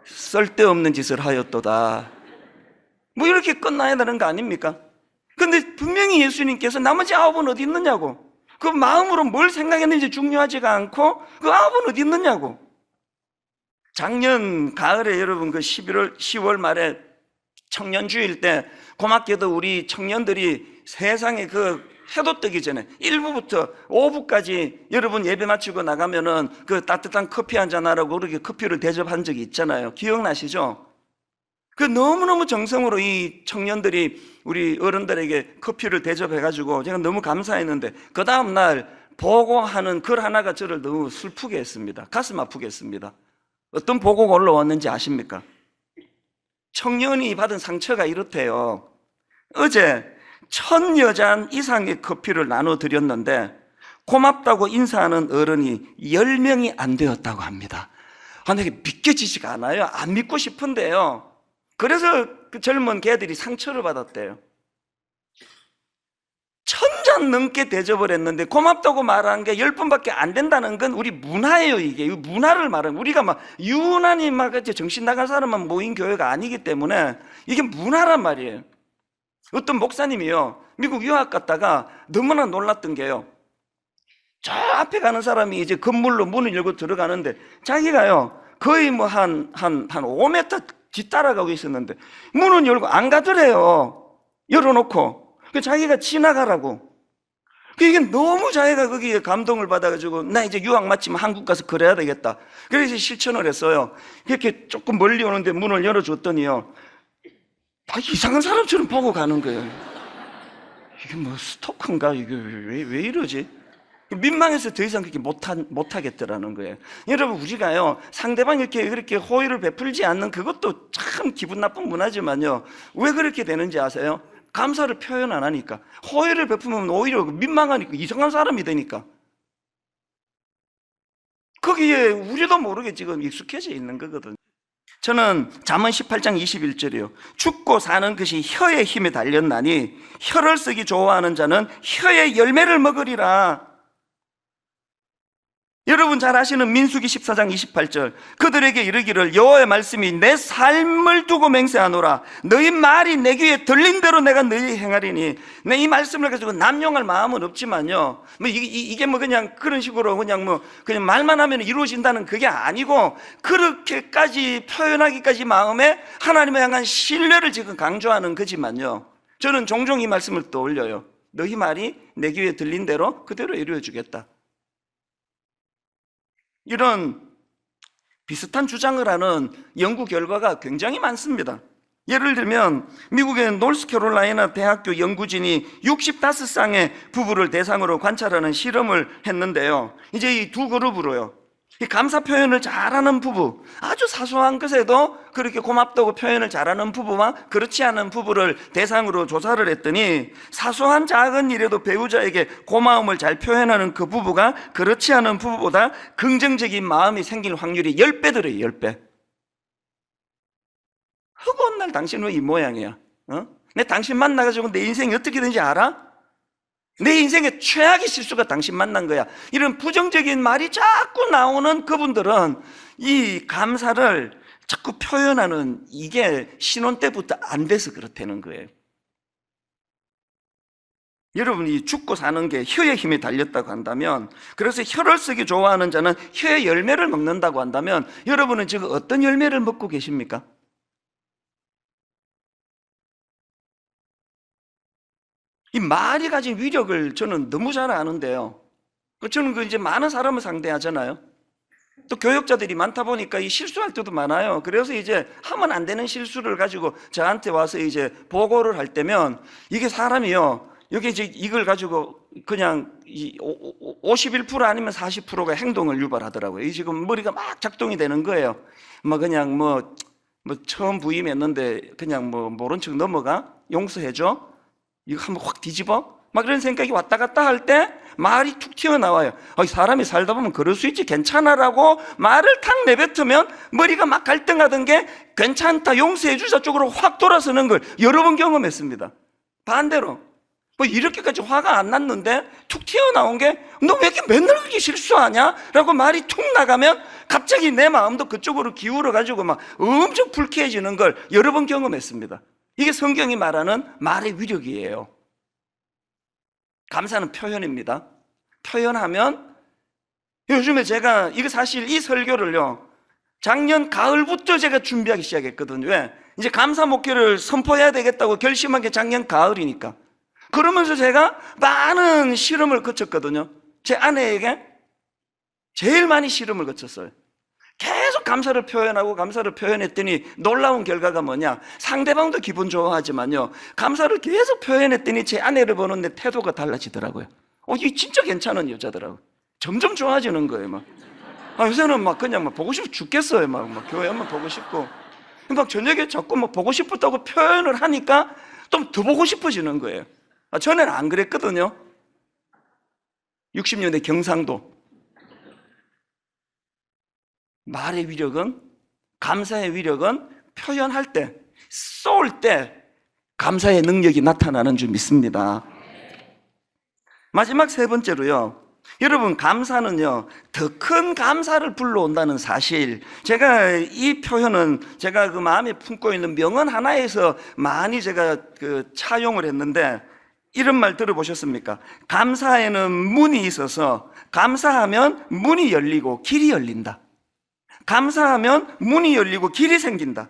쓸데없는 짓을 하였도다. 뭐 이렇게 끝나야 되는 거 아닙니까? 근데 분명히 예수님께서 나머지 9은 어디 있느냐고, 그 마음으로 뭘 생각했는지 중요하지가 않고 그 9은 어디 있느냐고. 작년 가을에 여러분 그 10월 말에 청년주일 때 고맙게도 우리 청년들이 세상에 그 해도 뜨기 전에 1부부터 5부까지 여러분 예배 마치고 나가면은 그 따뜻한 커피 한잔 하라고 그렇게 커피를 대접한 적이 있잖아요. 기억나시죠? 그 너무너무 정성으로 이 청년들이 우리 어른들에게 커피를 대접해가지고 제가 너무 감사했는데, 그 다음날 보고하는 글 하나가 저를 너무 슬프게 했습니다. 가슴 아프게 했습니다. 어떤 보고가 올라왔는지 아십니까? 청년이 받은 상처가 이렇대요. 어제 1000여잔 이상의 커피를 나눠드렸는데 고맙다고 인사하는 어른이 10명이 안 되었다고 합니다. 내게 믿겨지지가 않아요. 안 믿고 싶은데요. 그래서 그 젊은 개들이 상처를 받았대요. 1000잔 넘게 대접을 했는데 고맙다고 말한 게 10분밖에 안 된다는 건 우리 문화예요. 이게 문화를 말하는, 우리가 막 유난히 막 정신 나간 사람만 모인 교회가 아니기 때문에 이게 문화란 말이에요. 어떤 목사님이요, 미국 유학 갔다가 너무나 놀랐던 게요, 저 앞에 가는 사람이 이제 건물로 문을 열고 들어가는데 자기가요 거의 뭐 한 5m 뒤따라가고 있었는데 문은 열고 안 가더래요. 열어놓고. 그 자기가 지나가라고. 이게 너무 자기가 거기에 감동을 받아가지고 나 이제 유학 마치면 한국 가서 그래야 되겠다. 그래서 실천을 했어요. 이렇게 조금 멀리 오는데 문을 열어줬더니요, 이상한 사람처럼 보고 가는 거예요. 이게 뭐 스토커인가? 이게 왜 이러지? 민망해서 더 이상 그렇게 못하겠더라는 거예요. 여러분, 우리가요 상대방이 그렇게 호의를 베풀지 않는 그것도 참 기분 나쁜 문화지만요, 왜 그렇게 되는지 아세요? 감사를 표현 안 하니까. 호의를 베푸면 오히려 민망하니까 이상한 사람이 되니까. 거기에 우리도 모르게 지금 익숙해져 있는 거거든요. 저는 잠언 18장 21절이요, 죽고 사는 것이 혀의 힘에 달렸나니 혀를 쓰기 좋아하는 자는 혀의 열매를 먹으리라. 여러분 잘 아시는 민수기 14장 28절, 그들에게 이르기를 여호와의 말씀이 내 삶을 두고 맹세하노라. 너희 말이 내 귀에 들린 대로 내가 너희 행하리니. 내 이 말씀을 가지고 남용할 마음은 없지만요, 뭐 이게 뭐 그냥 그런 식으로 그냥 말만 하면 이루어진다는 그게 아니고, 그렇게까지 표현하기까지 마음에 하나님을 향한 신뢰를 지금 강조하는 거지만요, 저는 종종 이 말씀을 떠올려요. 너희 말이 내 귀에 들린 대로 그대로 이루어 주겠다. 이런 비슷한 주장을 하는 연구 결과가 굉장히 많습니다. 예를 들면 미국의 노스캐롤라이나 대학교 연구진이 65쌍의 부부를 대상으로 관찰하는 실험을 했는데요, 이제 이 두 그룹으로요, 이 감사 표현을 잘하는 부부, 아주 사소한 것에도 그렇게 고맙다고 표현을 잘하는 부부와 그렇지 않은 부부를 대상으로 조사를 했더니, 사소한 작은 일에도 배우자에게 고마움을 잘 표현하는 그 부부가 그렇지 않은 부부보다 긍정적인 마음이 생길 확률이 10배더래요. 10배. 허구한 날 당신 왜 이 모양이야? 내 당신 만나가지고 내 인생이 어떻게 되는지 알아? 내 인생의 최악의 실수가 당신 만난 거야. 이런 부정적인 말이 자꾸 나오는 그분들은 이 감사를 자꾸 표현하는 이게 신혼 때부터 안 돼서 그렇다는 거예요. 여러분이 죽고 사는 게 혀의 힘에 달렸다고 한다면, 그래서 혀를 쓰기 좋아하는 자는 혀의 열매를 먹는다고 한다면, 여러분은 지금 어떤 열매를 먹고 계십니까? 이 말이 가진 위력을 저는 너무 잘 아는데요, 저는 이제 많은 사람을 상대하잖아요. 또 교역자들이 많다 보니까 이 실수할 때도 많아요. 그래서 이제 하면 안 되는 실수를 가지고 저한테 와서 이제 보고를 할 때면, 이게 사람이요, 여기 이제 이걸 가지고 그냥 51% 아니면 40%가 행동을 유발하더라고요. 이 지금 머리가 막 작동이 되는 거예요. 그냥 처음 부임했는데 그냥 모른 척 넘어가, 용서해줘, 이거 한번 확 뒤집어? 그런 생각이 왔다 갔다 할 때 말이 툭 튀어나와요. 사람이 살다 보면 그럴 수 있지, 괜찮아라고 말을 탁 내뱉으면 머리가 막 갈등하던 게 괜찮다, 용서해 주자 쪽으로 확 돌아서는 걸 여러 번 경험했습니다. 반대로 이렇게까지 화가 안 났는데 툭 튀어나온 게 너 왜 이렇게 맨날 그렇게 실수하냐? 라고 말이 툭 나가면 갑자기 내 마음도 그쪽으로 기울어가지고 막 엄청 불쾌해지는 걸 여러 번 경험했습니다. 이게 성경이 말하는 말의 위력이에요. 감사는 표현입니다. 표현하면, 요즘에 제가 이거 사실 이 설교를요 작년 가을부터 제가 준비하기 시작했거든요. 왜? 이제 감사 목회를 선포해야 되겠다고 결심한 게 작년 가을이니까. 그러면서 제가 많은 실험을 거쳤거든요. 제 아내에게 제일 많이 실험을 거쳤어요. 계속 감사를 표현하고 감사를 표현했더니 놀라운 결과가 뭐냐, 상대방도 기분 좋아하지만요, 감사를 계속 표현했더니 제 아내를 보는 내 태도가 달라지더라고요. 이게 진짜 괜찮은 여자더라고요. 점점 좋아지는 거예요. 요새는 그냥 보고 싶어 죽겠어요. 교회 한번 보고 싶고. 막 저녁에 자꾸 막 보고 싶었다고 표현을 하니까 좀 더 보고 싶어지는 거예요. 전에는 안 그랬거든요. 60년대 경상도. 말의 위력은, 감사의 위력은 표현할 때, 쏠 때 감사의 능력이 나타나는 줄 믿습니다. 마지막 세 번째로요, 여러분, 감사는요, 더 큰 감사를 불러온다는 사실. 제가 이 표현은 제가 그 마음에 품고 있는 명언 하나에서 많이 제가 차용을 했는데, 이런 말 들어보셨습니까? 감사에는 문이 있어서 감사하면 문이 열리고 길이 열린다. 감사하면 문이 열리고 길이 생긴다.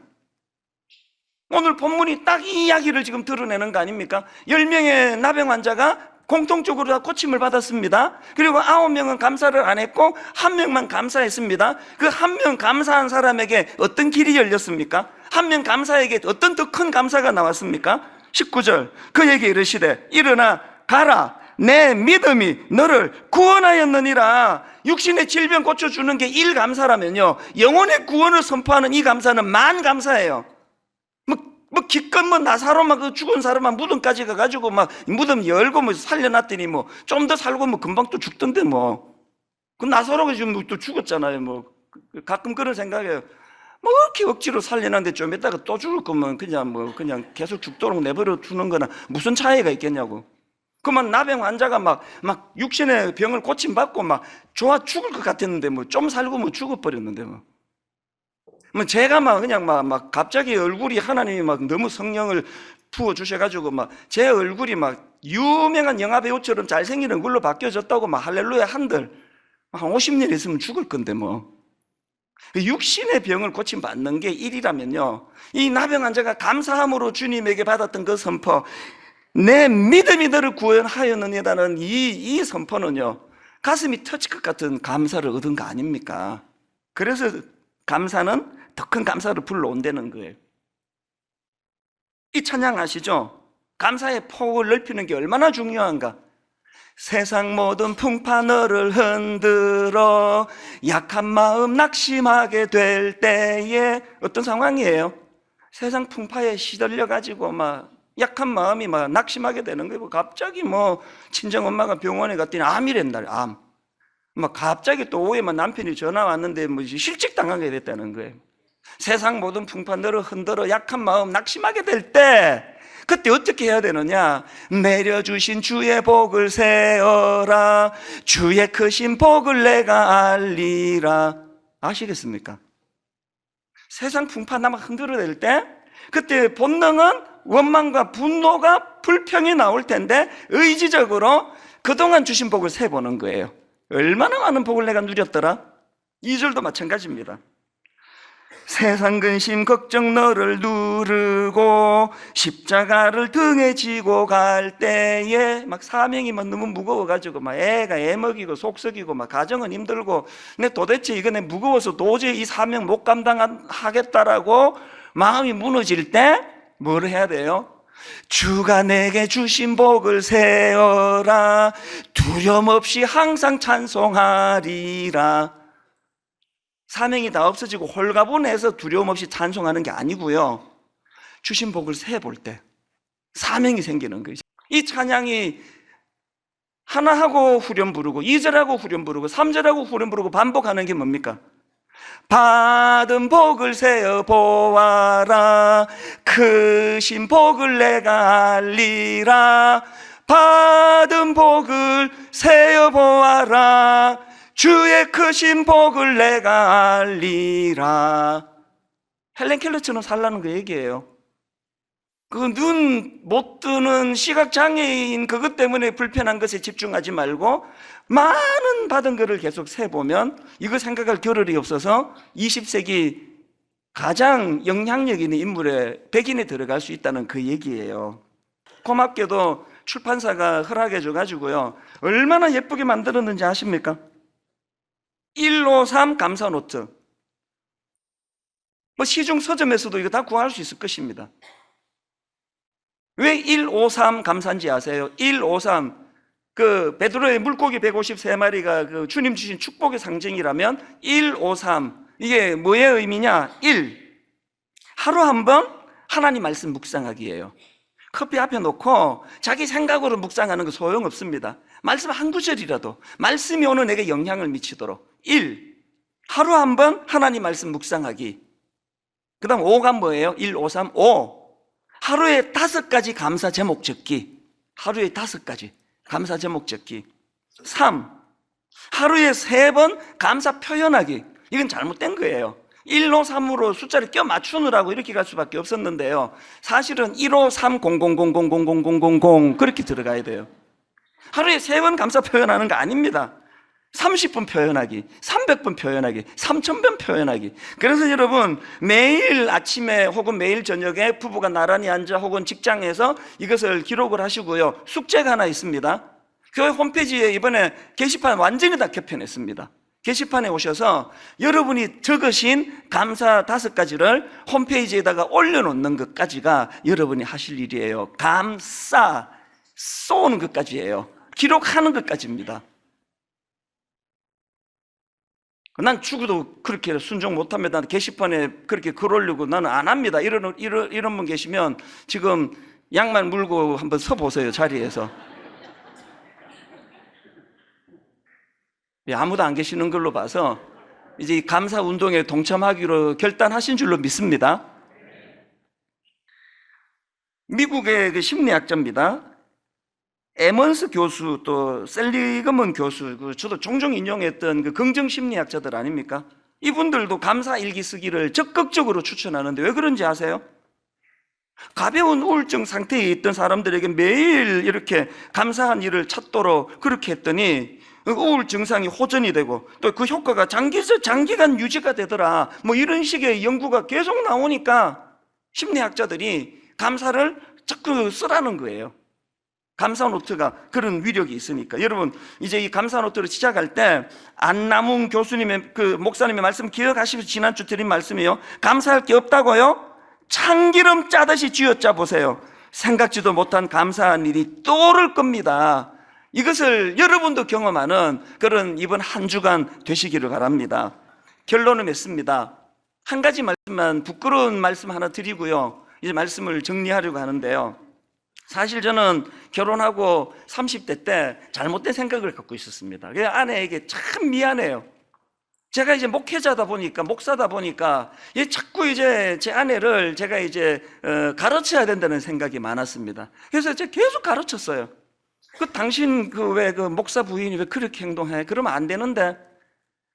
오늘 본문이 딱 이 이야기를 지금 드러내는 거 아닙니까? 10명의 나병 환자가 공통적으로 다 고침을 받았습니다. 그리고 9명은 감사를 안 했고 1명만 감사했습니다. 그 1명 감사한 사람에게 어떤 길이 열렸습니까? 1명 감사에게 어떤 더 큰 감사가 나왔습니까? 19절, 그에게 이르시되 일어나 가라, 내 믿음이 너를 구원하였느니라. 육신의 질병 고쳐주는 게 1감사라면요, 영혼의 구원을 선포하는 이 감사는 만 감사예요. 기껏 나사로 죽은 사람만 무덤까지 가가지고 무덤 열고 살려놨더니 좀 더 살고 금방 또 죽던데 그 나사로가 지금 또 죽었잖아요. 가끔 그런 생각이에요. 이렇게 억지로 살려놨는데 좀 이따가 또 죽을 거면 그냥 계속 죽도록 내버려 두는 거나 무슨 차이가 있겠냐고. 그만 나병 환자가 막 육신의 병을 고침받고 좋아 죽을 것 같았는데 좀 살고 죽어버렸는데 제가 그냥 갑자기 얼굴이 하나님이 너무 성령을 부어주셔가지고 제 얼굴이 유명한 영화배우처럼 잘생긴 얼굴로 바뀌어졌다고 할렐루야 한들 한 50년 있으면 죽을 건데 육신의 병을 고침받는 게 일이라면요, 이 나병 환자가 감사함으로 주님에게 받았던 그 선포, 내 믿음이 너를 구원하였느니라는 이 선포는요, 가슴이 터질 것 같은 감사를 얻은 거 아닙니까? 그래서 감사는 더 큰 감사를 불러온다는 거예요. 이 찬양 아시죠? 감사의 폭을 넓히는 게 얼마나 중요한가? 세상 모든 풍파 너를 흔들어 약한 마음 낙심하게 될 때에, 어떤 상황이에요? 세상 풍파에 시들려가지고 약한 마음이 낙심하게 되는 거예요. 갑자기 친정엄마가 병원에 갔더니 암이랬날, 암. 갑자기 또 오후에 남편이 전화 왔는데 실직 당하게 됐다는 거예요. 세상 모든 풍파 너를 흔들어 약한 마음 낙심하게 될 때, 그때 어떻게 해야 되느냐? 내려주신 주의 복을 세어라, 주의 크신 복을 내가 알리라. 아시겠습니까? 세상 풍파 나만 흔들어낼 때, 그때 본능은 원망과 분노가 불평이 나올 텐데 의지적으로 그동안 주신 복을 세보는 거예요. 얼마나 많은 복을 내가 누렸더라? 2절도 마찬가지입니다. 세상 근심 걱정 너를 누르고 십자가를 등에 지고 갈 때에 사명이 너무 무거워가지고 애가 애 먹이고 속 썩이고 가정은 힘들고 근데 도대체 이거 내 무거워서 도저히 이 사명 못 감당하겠다라고 마음이 무너질 때 뭘 해야 돼요? 주가 내게 주신 복을 세어라, 두려움 없이 항상 찬송하리라. 사명이 다 없어지고 홀가분해서 두려움 없이 찬송하는 게 아니고요, 주신 복을 세볼 때 사명이 생기는 거죠. 이 찬양이 하나하고 후렴 부르고 2절하고 후렴 부르고 3절하고 후렴 부르고 반복하는 게 뭡니까? 받은 복을 세어 보아라, 크신 복을 내가 알리라. 받은 복을 세어 보아라, 주의 크신 복을 내가 알리라. 헬렌 켈러처럼 살라는 그 얘기예요. 그 눈 못 뜨는 시각장애인 그것 때문에 불편한 것에 집중하지 말고 많은 받은 것을 계속 세보면 이거 생각할 겨를이 없어서 20세기 가장 영향력 있는 인물의 백인에 들어갈 수 있다는 그 얘기예요. 고맙게도 출판사가 허락해 줘가지고요, 얼마나 예쁘게 만들었는지 아십니까? 153 감사 노트. 시중 서점에서도 이거 다 구할 수 있을 것입니다. 왜 153 감사인지 아세요? 153, 베드로의 물고기 153마리가 주님 주신 축복의 상징이라면 153, 이게 뭐의 의미냐? 1, 하루 한 번 하나님 말씀 묵상하기예요. 커피 앞에 놓고 자기 생각으로 묵상하는 거 소용없습니다. 말씀 한 구절이라도 말씀이 오늘 내게 영향을 미치도록. 1. 하루 한 번 하나님 말씀 묵상하기. 그 다음 5가 뭐예요? 1, 5, 3, 5. 하루에 5가지 감사 제목 적기. 하루에 5가지 감사 제목 적기. 3. 하루에 3번 감사 표현하기. 이건 잘못된 거예요. 1로 3으로 숫자를 껴 맞추느라고 이렇게 갈 수밖에 없었는데요. 사실은 1호 3 0 0 0 0 0 0 0 0 0 그렇게 들어가야 돼요. 하루에 3번 감사 표현하는 거 아닙니다. 30분 표현하기, 300번 표현하기, 3000번 표현하기. 그래서 여러분 매일 아침에 혹은 매일 저녁에 부부가 나란히 앉아 혹은 직장에서 이것을 기록을 하시고요. 숙제가 하나 있습니다. 교회 홈페이지에 이번에 게시판 완전히 다 개편했습니다. 게시판에 오셔서 여러분이 적으신 감사 5가지를 홈페이지에다가 올려놓는 것까지가 여러분이 하실 일이에요. 감사, 쏘는 것까지예요. 기록하는 것까지입니다. 난 죽어도 그렇게 순종 못합니다. 게시판에 그렇게 글 올리고 나는 안 합니다. 이런 분 계시면 지금 양말 물고 한번 서보세요, 자리에서. 아무도 안 계시는 걸로 봐서 이제 이 감사 운동에 동참하기로 결단하신 줄로 믿습니다. 미국의 그 심리학자입니다. 에먼스 교수, 또 셀리그먼 교수, 저도 종종 인용했던 그 긍정 심리학자들 아닙니까? 이분들도 감사 일기 쓰기를 적극적으로 추천하는데 왜 그런지 아세요? 가벼운 우울증 상태에 있던 사람들에게 매일 이렇게 감사한 일을 찾도록 그렇게 했더니 우울 증상이 호전이 되고 또 그 효과가 장기간 유지가 되더라. 뭐 이런 식의 연구가 계속 나오니까 심리학자들이 감사를 자꾸 쓰라는 거예요. 감사 노트가 그런 위력이 있으니까. 여러분 이제 이 감사 노트를 시작할 때 안남웅 교수님의 그 목사님의 말씀 기억하시면서 지난주 드린 말씀이요. 감사할 게 없다고요? 참기름 짜듯이 쥐어짜 보세요. 생각지도 못한 감사한 일이 떠오를 겁니다. 이것을 여러분도 경험하는 그런 이번 한 주간 되시기를 바랍니다. 결론을 맺습니다. 한 가지 말씀만, 부끄러운 말씀 하나 드리고요, 이제 말씀을 정리하려고 하는데요. 사실 저는 결혼하고 30대 때 잘못된 생각을 갖고 있었습니다. 그래서 아내에게 참 미안해요. 제가 이제 목회자다 보니까, 목사다 보니까 자꾸 이제 제 아내를 제가 이제 가르쳐야 된다는 생각이 많았습니다. 그래서 제가 계속 가르쳤어요. 당신 왜 목사 부인이 왜 그렇게 행동해? 그러면 안 되는데.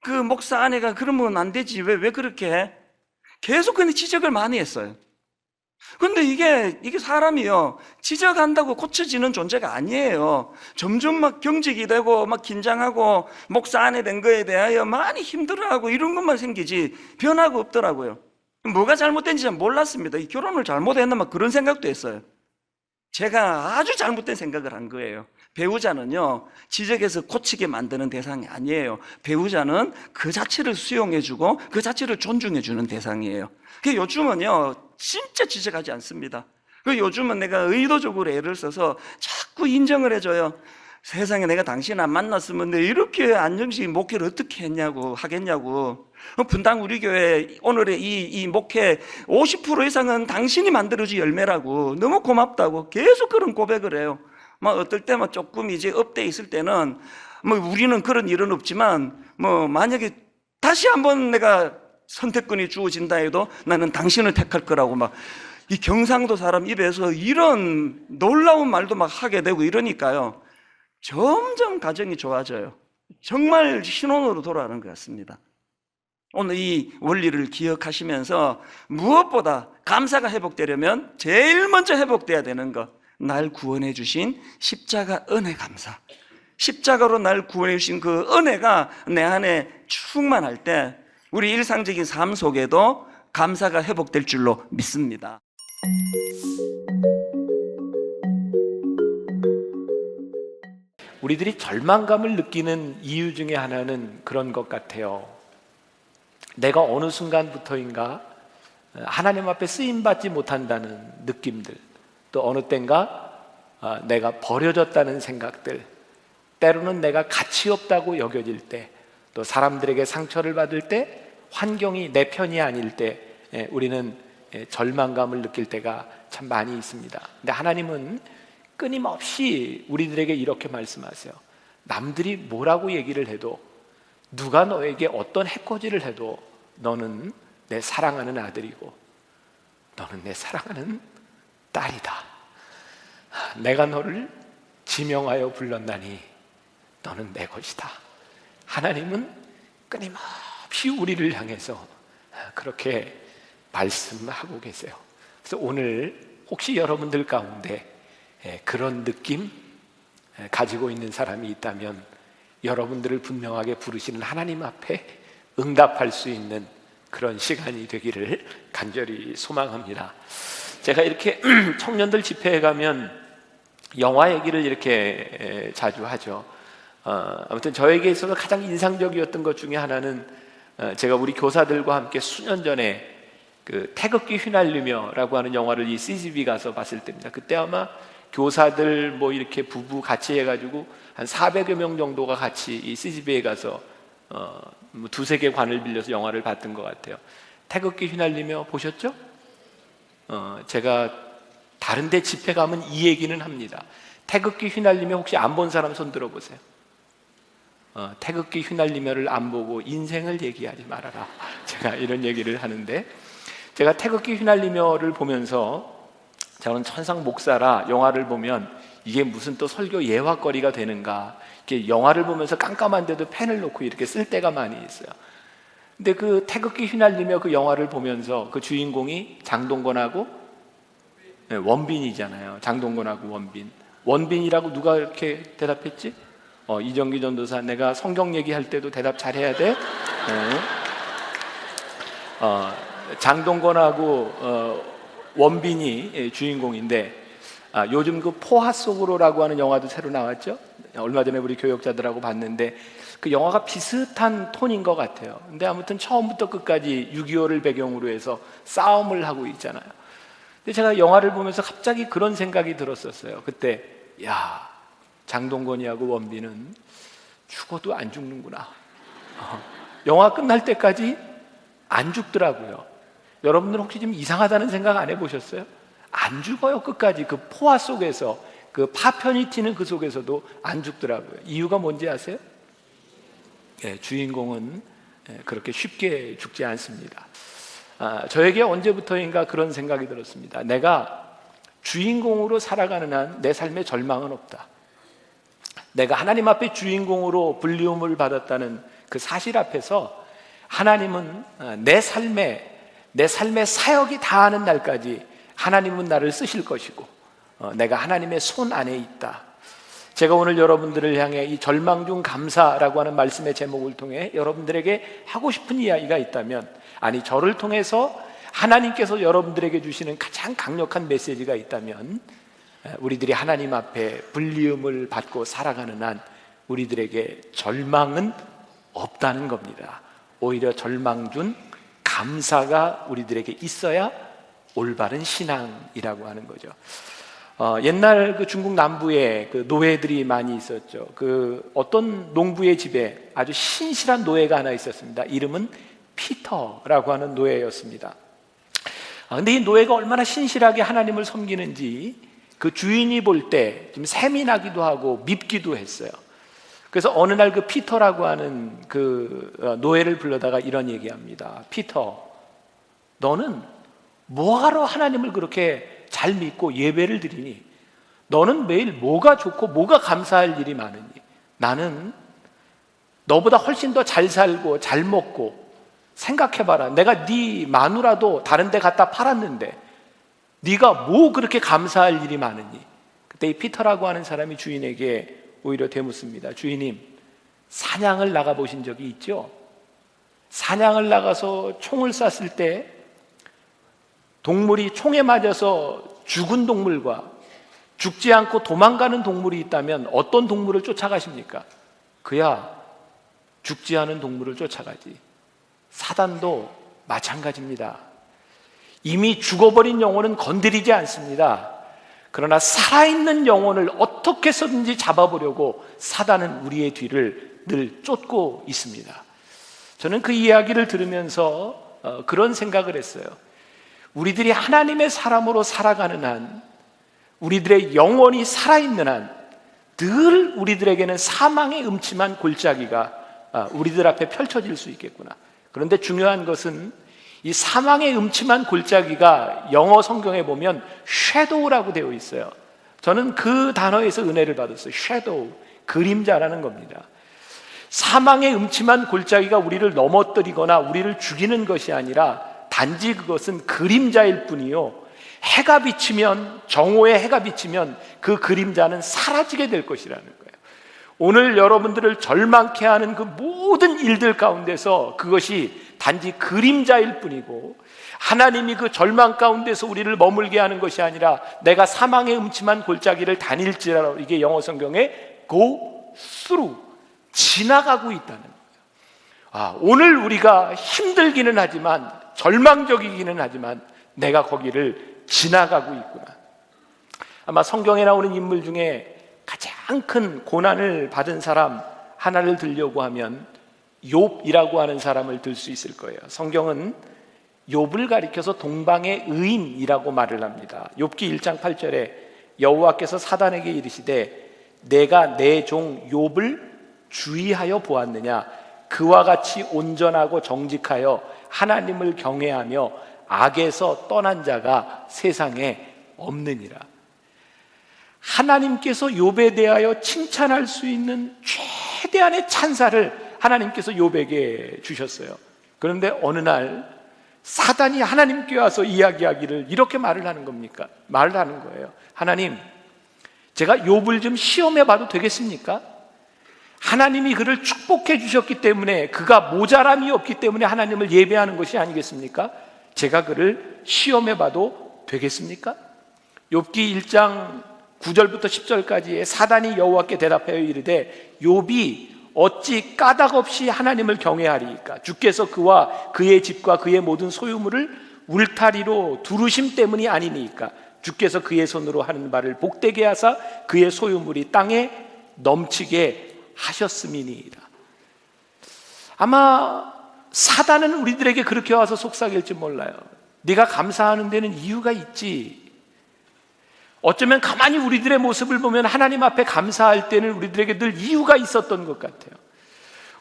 그 목사 아내가 그러면 안 되지. 왜 그렇게 해? 계속 근데 지적을 많이 했어요. 근데 이게 사람이요, 지적한다고 고쳐지는 존재가 아니에요. 점점 막 경직이 되고 막 긴장하고 목사 아내 된 거에 대하여 많이 힘들어하고 이런 것만 생기지 변화가 없더라고요. 뭐가 잘못된지 잘 몰랐습니다. 이 결혼을 잘못했나 막 그런 생각도 했어요. 제가 아주 잘못된 생각을 한 거예요. 배우자는요, 지적해서 고치게 만드는 대상이 아니에요. 배우자는 그 자체를 수용해주고 그 자체를 존중해주는 대상이에요. 요즘은요, 진짜 지적하지 않습니다. 요즘은 내가 의도적으로 애를 써서 자꾸 인정을 해줘요. 세상에 내가 당신 안 만났으면 내 이렇게 안정식 목회를 어떻게 하겠냐고. 분당 우리 교회 오늘의 이 목회 50% 이상은 당신이 만들어준 열매라고. 너무 고맙다고 계속 그런 고백을 해요. 막 어떨 때 조금 이제 업돼 있을 때는 우리는 그런 일은 없지만 만약에 다시 한번 내가 선택권이 주어진다 해도 나는 당신을 택할 거라고 이 경상도 사람 입에서 이런 놀라운 말도 하게 되고 이러니까요, 점점 가정이 좋아져요. 정말 신혼으로 돌아가는 것 같습니다. 오늘 이 원리를 기억하시면서 무엇보다 감사가 회복되려면 제일 먼저 회복돼야 되는 것, 날 구원해 주신 십자가 은혜 감사. 십자가로 날 구원해 주신 그 은혜가 내 안에 충만할 때 우리 일상적인 삶 속에도 감사가 회복될 줄로 믿습니다. 우리들이 절망감을 느끼는 이유 중에 하나는 그런 것 같아요. 내가 어느 순간부터인가 하나님 앞에 쓰임받지 못한다는 느낌들, 또 어느 땐가 내가 버려졌다는 생각들, 때로는 내가 가치 없다고 여겨질 때, 또 사람들에게 상처를 받을 때, 환경이 내 편이 아닐 때 우리는 절망감을 느낄 때가 참 많이 있습니다. 근데 하나님은 끊임없이 우리들에게 이렇게 말씀하세요. 남들이 뭐라고 얘기를 해도, 누가 너에게 어떤 해코지를 해도 너는 내 사랑하는 아들이고 너는 내 사랑하는 딸이다. 내가 너를 지명하여 불렀나니 너는 내 것이다. 하나님은 끊임없이 우리를 향해서 그렇게 말씀하고 계세요. 그래서 오늘 혹시 여러분들 가운데 그런 느낌 가지고 있는 사람이 있다면 여러분들을 분명하게 부르시는 하나님 앞에 응답할 수 있는 그런 시간이 되기를 간절히 소망합니다. 제가 이렇게 청년들 집회에 가면 영화 얘기를 이렇게 자주 하죠. 아무튼 저에게 있어서 가장 인상적이었던 것 중에 하나는 제가 우리 교사들과 함께 수년 전에 그 태극기 휘날리며라고 하는 영화를 이 CGV 가서 봤을 때입니다. 그때 아마 교사들 뭐 이렇게 부부 같이 해가지고 한 400여 명 정도가 같이 이 CGV에 가서 뭐 두세 개 관을 빌려서 영화를 봤던 것 같아요. 태극기 휘날리며 보셨죠? 제가 다른 데 집회 가면 이 얘기는 합니다. 태극기 휘날리며 혹시 안 본 사람 손 들어보세요. 태극기 휘날리며를 안 보고 인생을 얘기하지 말아라. 제가 이런 얘기를 하는데, 제가 태극기 휘날리며를 보면서, 저는 천상 목사라 영화를 보면 이게 무슨 또 설교 예화거리가 되는가, 이렇게 영화를 보면서 깜깜한데도 펜을 놓고 이렇게 쓸 때가 많이 있어요. 근데 그 태극기 휘날리며 그 영화를 보면서 그 주인공이 장동건하고 원빈이잖아요. 장동건하고 원빈이라고 누가 이렇게 대답했지? 이정기 전도사, 내가 성경 얘기할 때도 대답 잘해야 돼. 장동건하고 원빈이 주인공인데, 요즘 그 포화 속으로라고 하는 영화도 새로 나왔죠. 얼마 전에 우리 교역자들하고 봤는데 그 영화가 비슷한 톤인 것 같아요. 근데 아무튼 처음부터 끝까지 6.25를 배경으로 해서 싸움을 하고 있잖아요. 근데 제가 영화를 보면서 갑자기 그런 생각이 들었었어요. 그때, 야, 장동건이하고 원빈은 죽어도 안 죽는구나. 영화 끝날 때까지 안 죽더라고요. 여러분들 혹시 좀 이상하다는 생각 안 해보셨어요? 안 죽어요. 끝까지 그 포화 속에서, 그 파편이 튀는 그 속에서도 안 죽더라고요. 이유가 뭔지 아세요? 주인공은 그렇게 쉽게 죽지 않습니다. 저에게 언제부터인가 그런 생각이 들었습니다. 내가 주인공으로 살아가는 한 내 삶에 절망은 없다. 내가 하나님 앞에 주인공으로 불리움을 받았다는 그 사실 앞에서 하나님은 내 삶의 사역이 다하는 날까지 하나님은 나를 쓰실 것이고, 내가 하나님의 손 안에 있다. 제가 오늘 여러분들을 향해 이 절망 중 감사라고 하는 말씀의 제목을 통해 여러분들에게 하고 싶은 이야기가 있다면, 아니 저를 통해서 하나님께서 여러분들에게 주시는 가장 강력한 메시지가 있다면, 우리들이 하나님 앞에 불리움을 받고 살아가는 한 우리들에게 절망은 없다는 겁니다. 오히려 절망 중 감사가 우리들에게 있어야 올바른 신앙이라고 하는 거죠. 옛날 그 중국 남부에 그 노예들이 많이 있었죠. 그 어떤 농부의 집에 아주 신실한 노예가 하나 있었습니다. 이름은 피터라고 하는 노예였습니다. 근데 이 노예가 얼마나 신실하게 하나님을 섬기는지 그 주인이 볼 때 좀 샘이 나기도 하고 밉기도 했어요. 그래서 어느 날 그 피터라고 하는 그 노예를 불러다가 이런 얘기합니다. 피터, 너는 뭐하러 하나님을 그렇게 잘 믿고 예배를 드리니? 너는 매일 뭐가 좋고 뭐가 감사할 일이 많으니? 나는 너보다 훨씬 더 잘 살고 잘 먹고, 생각해봐라, 내가 네 마누라도 다른 데 갖다 팔았는데 네가 뭐 그렇게 감사할 일이 많으니? 그때 이 피터라고 하는 사람이 주인에게 오히려 되묻습니다. 주인님, 사냥을 나가보신 적이 있죠? 사냥을 나가서 총을 쐈을 때 동물이 총에 맞아서 죽은 동물과 죽지 않고 도망가는 동물이 있다면 어떤 동물을 쫓아가십니까? 그야 죽지 않은 동물을 쫓아가지. 사단도 마찬가지입니다. 이미 죽어버린 영혼은 건드리지 않습니다. 그러나 살아있는 영혼을 어떻게 해서든지 잡아보려고 사단은 우리의 뒤를 늘 쫓고 있습니다. 저는 그 이야기를 들으면서 그런 생각을 했어요. 우리들이 하나님의 사람으로 살아가는 한, 우리들의 영혼이 살아있는 한 늘 우리들에게는 사망의 음침한 골짜기가 우리들 앞에 펼쳐질 수 있겠구나. 그런데 중요한 것은 이 사망의 음침한 골짜기가 영어 성경에 보면 shadow라고 되어 있어요. 저는 그 단어에서 은혜를 받았어요. shadow, 그림자라는 겁니다. 사망의 음침한 골짜기가 우리를 넘어뜨리거나 우리를 죽이는 것이 아니라 단지 그것은 그림자일 뿐이요, 해가 비치면, 정오의 해가 비치면 그 그림자는 사라지게 될 것이라는 거예요. 오늘 여러분들을 절망케 하는 그 모든 일들 가운데서 그것이 단지 그림자일 뿐이고, 하나님이 그 절망 가운데서 우리를 머물게 하는 것이 아니라 내가 사망의 음침한 골짜기를 다닐지라도, 이게 영어 성경에 go through, 지나가고 있다는 거예요. 오늘 우리가 힘들기는 하지만, 절망적이기는 하지만 내가 거기를 지나가고 있구나. 아마 성경에 나오는 인물 중에 가장 큰 고난을 받은 사람 하나를 들려고 하면 욥이라고 하는 사람을 들 수 있을 거예요. 성경은 욥을 가리켜서 동방의 의인이라고 말을 합니다. 욥기 1장 8절에 여호와께서 사단에게 이르시되 내가 내 종 욥을 주의하여 보았느냐, 그와 같이 온전하고 정직하여 하나님을 경외하며 악에서 떠난 자가 세상에 없느니라. 하나님께서 욥에 대하여 칭찬할 수 있는 최대한의 찬사를 하나님께서 욥에게 주셨어요. 그런데 어느 날 사단이 하나님께 와서 이야기하기를 이렇게 말을 하는 겁니까? 말을 하는 거예요. 하나님, 제가 욥을 좀 시험해 봐도 되겠습니까? 하나님이 그를 축복해 주셨기 때문에, 그가 모자람이 없기 때문에 하나님을 예배하는 것이 아니겠습니까? 제가 그를 시험해 봐도 되겠습니까? 욥기 1장 9절부터 10절까지에 사단이 여호와께 대답하여 이르되 욥이 어찌 까닭 없이 하나님을 경외하리이까? 주께서 그와 그의 집과 그의 모든 소유물을 울타리로 두르심 때문이 아니니까? 주께서 그의 손으로 하는 말을 복되게 하사 그의 소유물이 땅에 넘치게 하셨음이니이다. 아마 사단은 우리들에게 그렇게 와서 속삭일지 몰라요. 네가 감사하는 데는 이유가 있지. 어쩌면 가만히 우리들의 모습을 보면 하나님 앞에 감사할 때는 우리들에게 늘 이유가 있었던 것 같아요.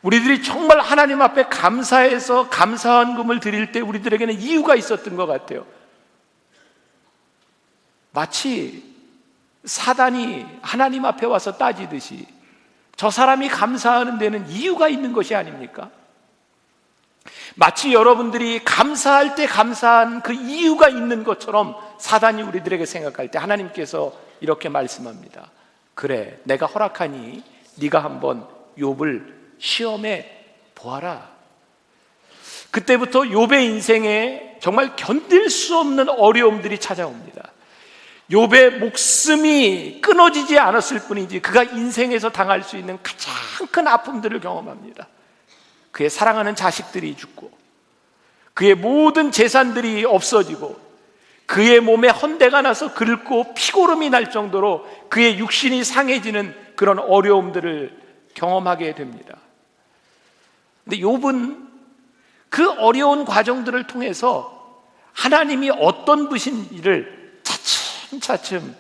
우리들이 정말 하나님 앞에 감사해서 감사헌금을 드릴 때 우리들에게는 이유가 있었던 것 같아요. 마치 사단이 하나님 앞에 와서 따지듯이 저 사람이 감사하는 데는 이유가 있는 것이 아닙니까? 마치 여러분들이 감사할 때 감사한 그 이유가 있는 것처럼 사단이 우리들에게 생각할 때 하나님께서 이렇게 말씀합니다. 그래, 내가 허락하니 네가 한번 욥을 시험해 보아라. 그때부터 욥의 인생에 정말 견딜 수 없는 어려움들이 찾아옵니다. 욥의 목숨이 끊어지지 않았을 뿐이지 그가 인생에서 당할 수 있는 가장 큰 아픔들을 경험합니다. 그의 사랑하는 자식들이 죽고 그의 모든 재산들이 없어지고 그의 몸에 헌대가 나서 긁고 피고름이 날 정도로 그의 육신이 상해지는 그런 어려움들을 경험하게 됩니다. 근데 욥은 그 어려운 과정들을 통해서 하나님이 어떤 분인지를 차츰차츰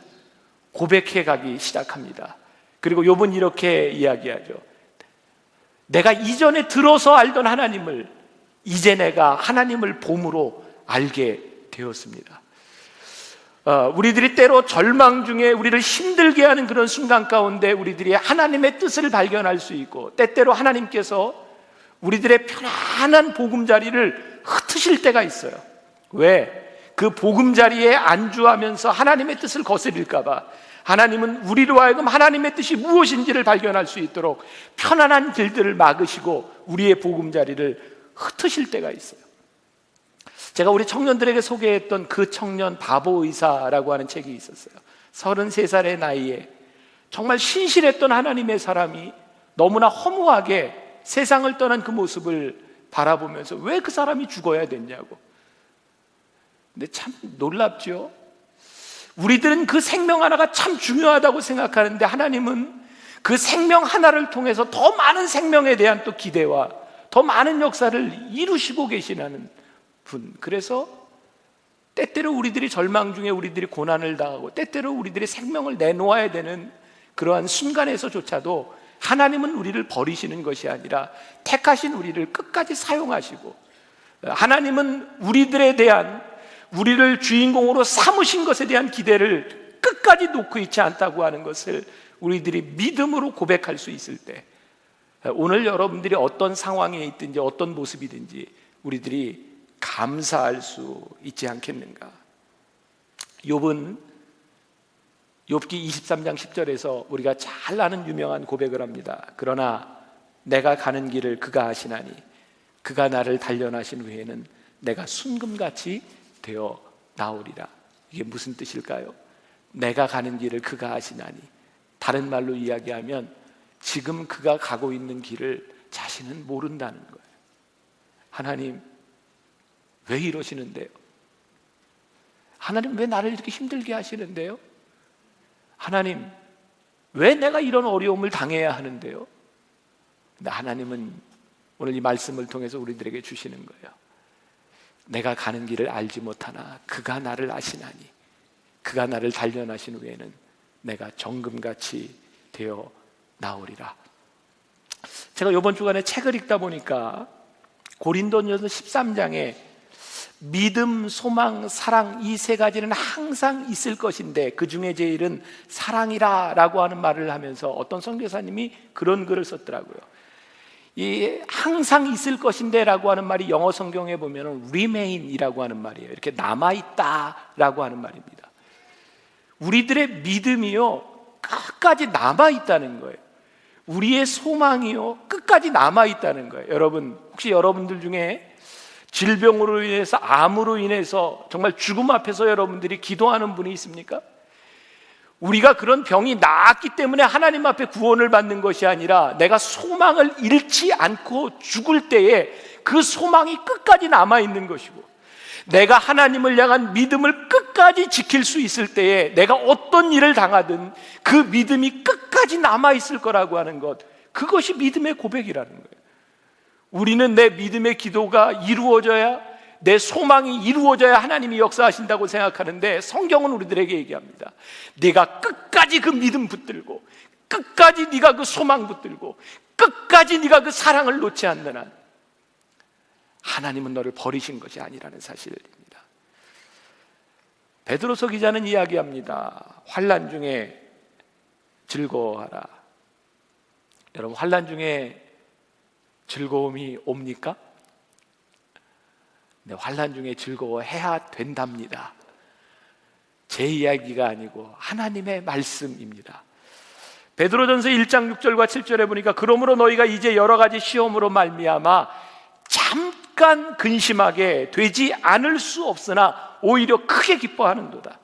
고백해 가기 시작합니다. 그리고 욥은 이렇게 이야기하죠. 내가 이전에 들어서 알던 하나님을 이제 내가 하나님을 봄으로 알게 되었습니다. 우리들이 때로 절망 중에 우리를 힘들게 하는 그런 순간 가운데 우리들이 하나님의 뜻을 발견할 수 있고, 때때로 하나님께서 우리들의 편안한 보금자리를 흩으실 때가 있어요. 왜? 그 보금자리에 안주하면서 하나님의 뜻을 거스릴까 봐 하나님은 우리로 하여금 하나님의 뜻이 무엇인지를 발견할 수 있도록 편안한 길들을 막으시고 우리의 보금자리를 흩으실 때가 있어요. 제가 우리 청년들에게 소개했던 그 청년 바보 의사라고 하는 책이 있었어요. 33살의 나이에 정말 신실했던 하나님의 사람이 너무나 허무하게 세상을 떠난 그 모습을 바라보면서 왜 그 사람이 죽어야 됐냐고. 근데 참 놀랍죠. 우리들은 그 생명 하나가 참 중요하다고 생각하는데 하나님은 그 생명 하나를 통해서 더 많은 생명에 대한 또 기대와 더 많은 역사를 이루시고 계시는 분. 그래서 때때로 우리들이 절망 중에 우리들이 고난을 당하고 때때로 우리들이 생명을 내놓아야 되는 그러한 순간에서조차도 하나님은 우리를 버리시는 것이 아니라 택하신 우리를 끝까지 사용하시고, 하나님은 우리들에 대한, 우리를 주인공으로 삼으신 것에 대한 기대를 끝까지 놓고 있지 않다고 하는 것을 우리들이 믿음으로 고백할 수 있을 때, 오늘 여러분들이 어떤 상황에 있든지 어떤 모습이든지 우리들이 감사할 수 있지 않겠는가? 욥은 욥기 23장 10절에서 우리가 잘 아는 유명한 고백을 합니다. 그러나 내가 가는 길을 그가 아시나니 그가 나를 단련하신 후에는 내가 순금같이 되어 나오리라. 이게 무슨 뜻일까요? 내가 가는 길을 그가 아시나니, 다른 말로 이야기하면 지금 그가 가고 있는 길을 자신은 모른다는 거예요. 하나님, 왜 이러시는데요? 하나님, 왜 나를 이렇게 힘들게 하시는데요? 하나님, 왜 내가 이런 어려움을 당해야 하는데요? 근데 하나님은 오늘 이 말씀을 통해서 우리들에게 주시는 거예요. 내가 가는 길을 알지 못하나 그가 나를 아시나니 그가 나를 단련하신 후에는 내가 정금같이 되어 나오리라. 제가 이번 주간에 책을 읽다 보니까 고린도전서 13장에 믿음, 소망, 사랑, 이 세 가지는 항상 있을 것인데 그 중에 제일은 사랑이라 라고 하는 말을 하면서 어떤 선교사님이 그런 글을 썼더라고요. 이 항상 있을 것인데 라고 하는 말이 영어 성경에 보면 remain 이라고 하는 말이에요. 이렇게 남아있다 라고 하는 말입니다. 우리들의 믿음이요, 끝까지 남아있다는 거예요. 우리의 소망이요, 끝까지 남아있다는 거예요. 여러분, 혹시 여러분들 중에 질병으로 인해서, 암으로 인해서 정말 죽음 앞에서 여러분들이 기도하는 분이 있습니까? 우리가 그런 병이 나았기 때문에 하나님 앞에 구원을 받는 것이 아니라 내가 소망을 잃지 않고 죽을 때에 그 소망이 끝까지 남아있는 것이고, 내가 하나님을 향한 믿음을 끝까지 지킬 수 있을 때에 내가 어떤 일을 당하든 그 믿음이 끝까지 남아있을 거라고 하는 것, 그것이 믿음의 고백이라는 거예요. 우리는 내 믿음의 기도가 이루어져야, 내 소망이 이루어져야 하나님이 역사하신다고 생각하는데, 성경은 우리들에게 얘기합니다. 네가 끝까지 그 믿음 붙들고, 끝까지 네가 그 소망 붙들고, 끝까지 네가 그 사랑을 놓지 않는 한 하나님은 너를 버리신 것이 아니라는 사실입니다. 베드로서 기자는 이야기합니다. 환난 중에 즐거워하라. 여러분, 환난 중에 즐거움이 옵니까? 네, 환난 중에 즐거워해야 된답니다. 제 이야기가 아니고 하나님의 말씀입니다. 베드로전서 1장 6절과 7절에 보니까 그러므로 너희가 이제 여러 가지 시험으로 말미암아 잠깐 근심하게 되지 않을 수 없으나 오히려 크게 기뻐하는도다.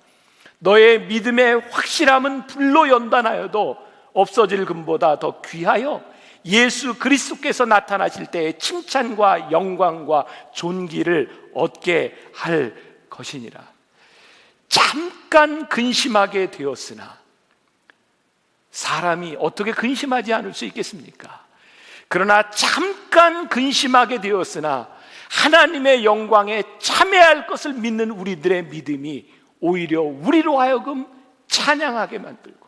너의 믿음의 확실함은 불로 연단하여도 없어질 금보다 더 귀하여 예수 그리스도께서 나타나실 때의 칭찬과 영광과 존귀를 얻게 할 것이니라. 잠깐 근심하게 되었으나, 사람이 어떻게 근심하지 않을 수 있겠습니까? 그러나 잠깐 근심하게 되었으나 하나님의 영광에 참여할 것을 믿는 우리들의 믿음이 오히려 우리로 하여금 찬양하게 만들고,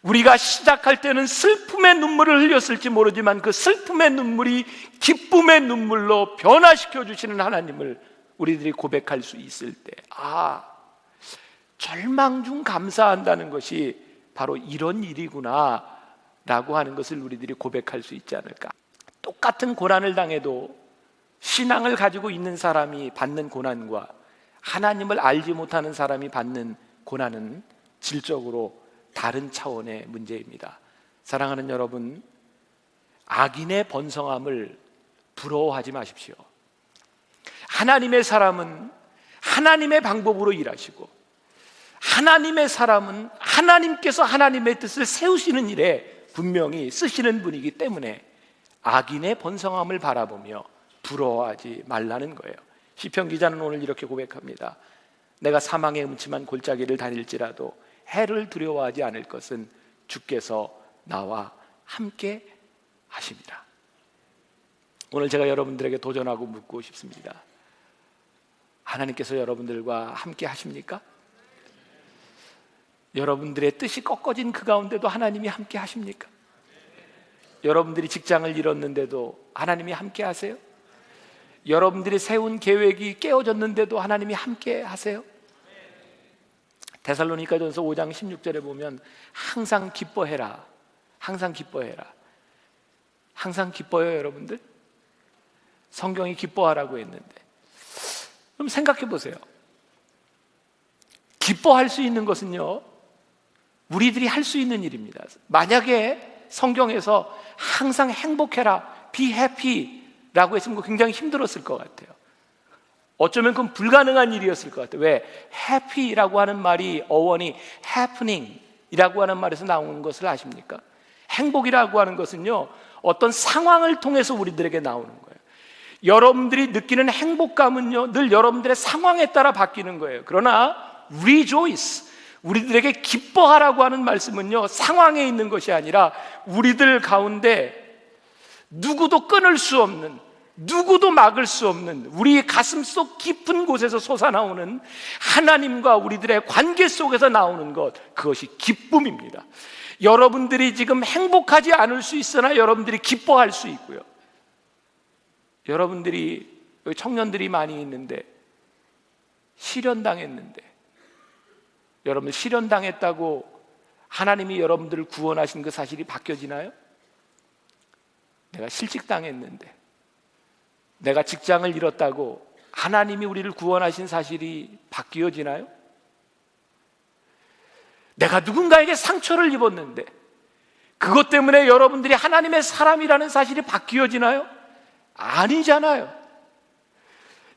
우리가 시작할 때는 슬픔의 눈물을 흘렸을지 모르지만 그 슬픔의 눈물이 기쁨의 눈물로 변화시켜 주시는 하나님을 우리들이 고백할 수 있을 때, 절망 중 감사한다는 것이 바로 이런 일이구나 라고 하는 것을 우리들이 고백할 수 있지 않을까. 똑같은 고난을 당해도 신앙을 가지고 있는 사람이 받는 고난과 하나님을 알지 못하는 사람이 받는 고난은 질적으로 다른 차원의 문제입니다. 사랑하는 여러분, 악인의 번성함을 부러워하지 마십시오. 하나님의 사람은 하나님의 방법으로 일하시고, 하나님의 사람은 하나님께서 하나님의 뜻을 세우시는 일에 분명히 쓰시는 분이기 때문에 악인의 번성함을 바라보며 부러워하지 말라는 거예요. 시편 기자는 오늘 이렇게 고백합니다. 내가 사망의 음침한 골짜기를 다닐지라도 해를 두려워하지 않을 것은 주께서 나와 함께 하십니다. 오늘 제가 여러분들에게 도전하고 묻고 싶습니다. 하나님께서 여러분들과 함께 하십니까? 여러분들의 뜻이 꺾어진 그 가운데도 하나님이 함께 하십니까? 여러분들이 직장을 잃었는데도 하나님이 함께 하세요? 여러분들이 세운 계획이 깨어졌는데도 하나님이 함께 하세요? 데살로니가전서 5장 16절에 보면 항상 기뻐해라, 항상 기뻐해라. 항상 기뻐요, 여러분들? 성경이 기뻐하라고 했는데, 그럼 생각해 보세요. 기뻐할 수 있는 것은요, 우리들이 할 수 있는 일입니다. 만약에 성경에서 항상 행복해라, be happy 라고 했으면 굉장히 힘들었을 것 같아요. 어쩌면 그건 불가능한 일이었을 것 같아요. 왜? happy라고 하는 말이 어원이 happening 이라고 하는 말에서 나오는 것을 아십니까? 행복이라고 하는 것은요, 어떤 상황을 통해서 우리들에게 나오는 거예요. 여러분들이 느끼는 행복감은요, 늘 여러분들의 상황에 따라 바뀌는 거예요. 그러나 rejoice, 우리들에게 기뻐하라고 하는 말씀은요, 상황에 있는 것이 아니라 우리들 가운데 누구도 끊을 수 없는, 누구도 막을 수 없는, 우리 가슴속 깊은 곳에서 솟아나오는 하나님과 우리들의 관계 속에서 나오는 것, 그것이 기쁨입니다. 여러분들이 지금 행복하지 않을 수 있으나 여러분들이 기뻐할 수 있고요. 여러분들이, 여기 청년들이 많이 있는데 실현당했는데, 여러분 실현당했다고 하나님이 여러분들을 구원하신 그 사실이 바뀌어지나요? 내가 실직당했는데, 내가 직장을 잃었다고 하나님이 우리를 구원하신 사실이 바뀌어지나요? 내가 누군가에게 상처를 입었는데 그것 때문에 여러분들이 하나님의 사람이라는 사실이 바뀌어지나요? 아니잖아요.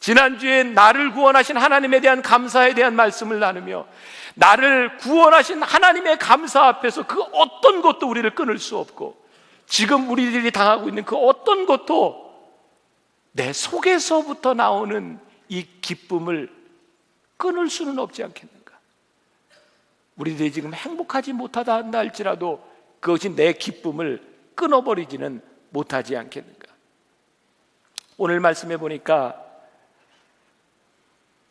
지난주에 나를 구원하신 하나님에 대한 감사에 대한 말씀을 나누며, 나를 구원하신 하나님의 감사 앞에서 그 어떤 것도 우리를 끊을 수 없고, 지금 우리들이 당하고 있는 그 어떤 것도 내 속에서부터 나오는 이 기쁨을 끊을 수는 없지 않겠는가? 우리들이 지금 행복하지 못하다 한다 할지라도 그것이 내 기쁨을 끊어버리지는 못하지 않겠는가? 오늘 말씀해 보니까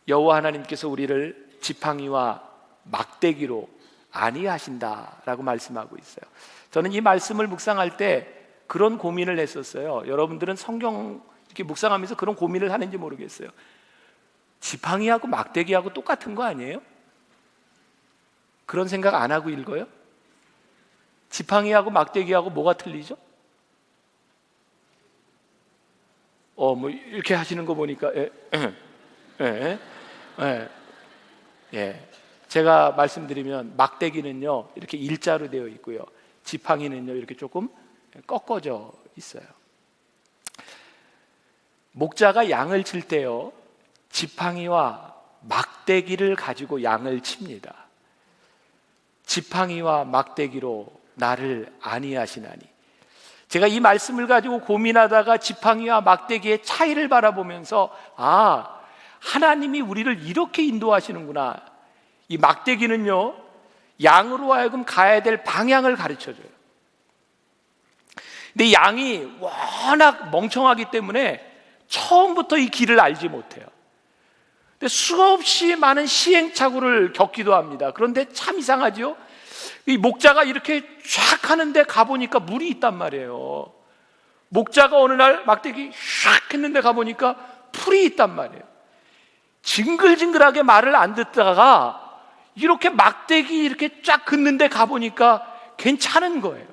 여호와 하나님께서 우리를 지팡이와 막대기로 아니하신다라고 말씀하고 있어요. 저는 이 말씀을 묵상할 때 그런 고민을 했었어요. 여러분들은 성경 이렇게 묵상하면서 그런 고민을 하는지 모르겠어요. 지팡이하고 막대기하고 똑같은 거 아니에요? 그런 생각 안 하고 읽어요? 지팡이하고 막대기하고 뭐가 틀리죠? 뭐 이렇게 하시는 거 보니까 제가 말씀드리면 막대기는요 이렇게 일자로 되어 있고요, 지팡이는요 이렇게 조금 꺾어져 있어요. 목자가 양을 칠 때요, 지팡이와 막대기를 가지고 양을 칩니다. 지팡이와 막대기로 나를 아니하시나니. 제가 이 말씀을 가지고 고민하다가 지팡이와 막대기의 차이를 바라보면서, 하나님이 우리를 이렇게 인도하시는구나. 이 막대기는요, 양으로 하여금 가야 될 방향을 가르쳐줘요. 근데 양이 워낙 멍청하기 때문에 처음부터 이 길을 알지 못해요. 근데 수없이 많은 시행착오를 겪기도 합니다. 그런데 참 이상하죠? 이 목자가 이렇게 쫙 하는데 가보니까 물이 있단 말이에요. 목자가 어느 날 막대기 샥 했는데 가보니까 풀이 있단 말이에요. 징글징글하게 말을 안 듣다가 이렇게 막대기 이렇게 쫙 긋는데 가보니까 괜찮은 거예요.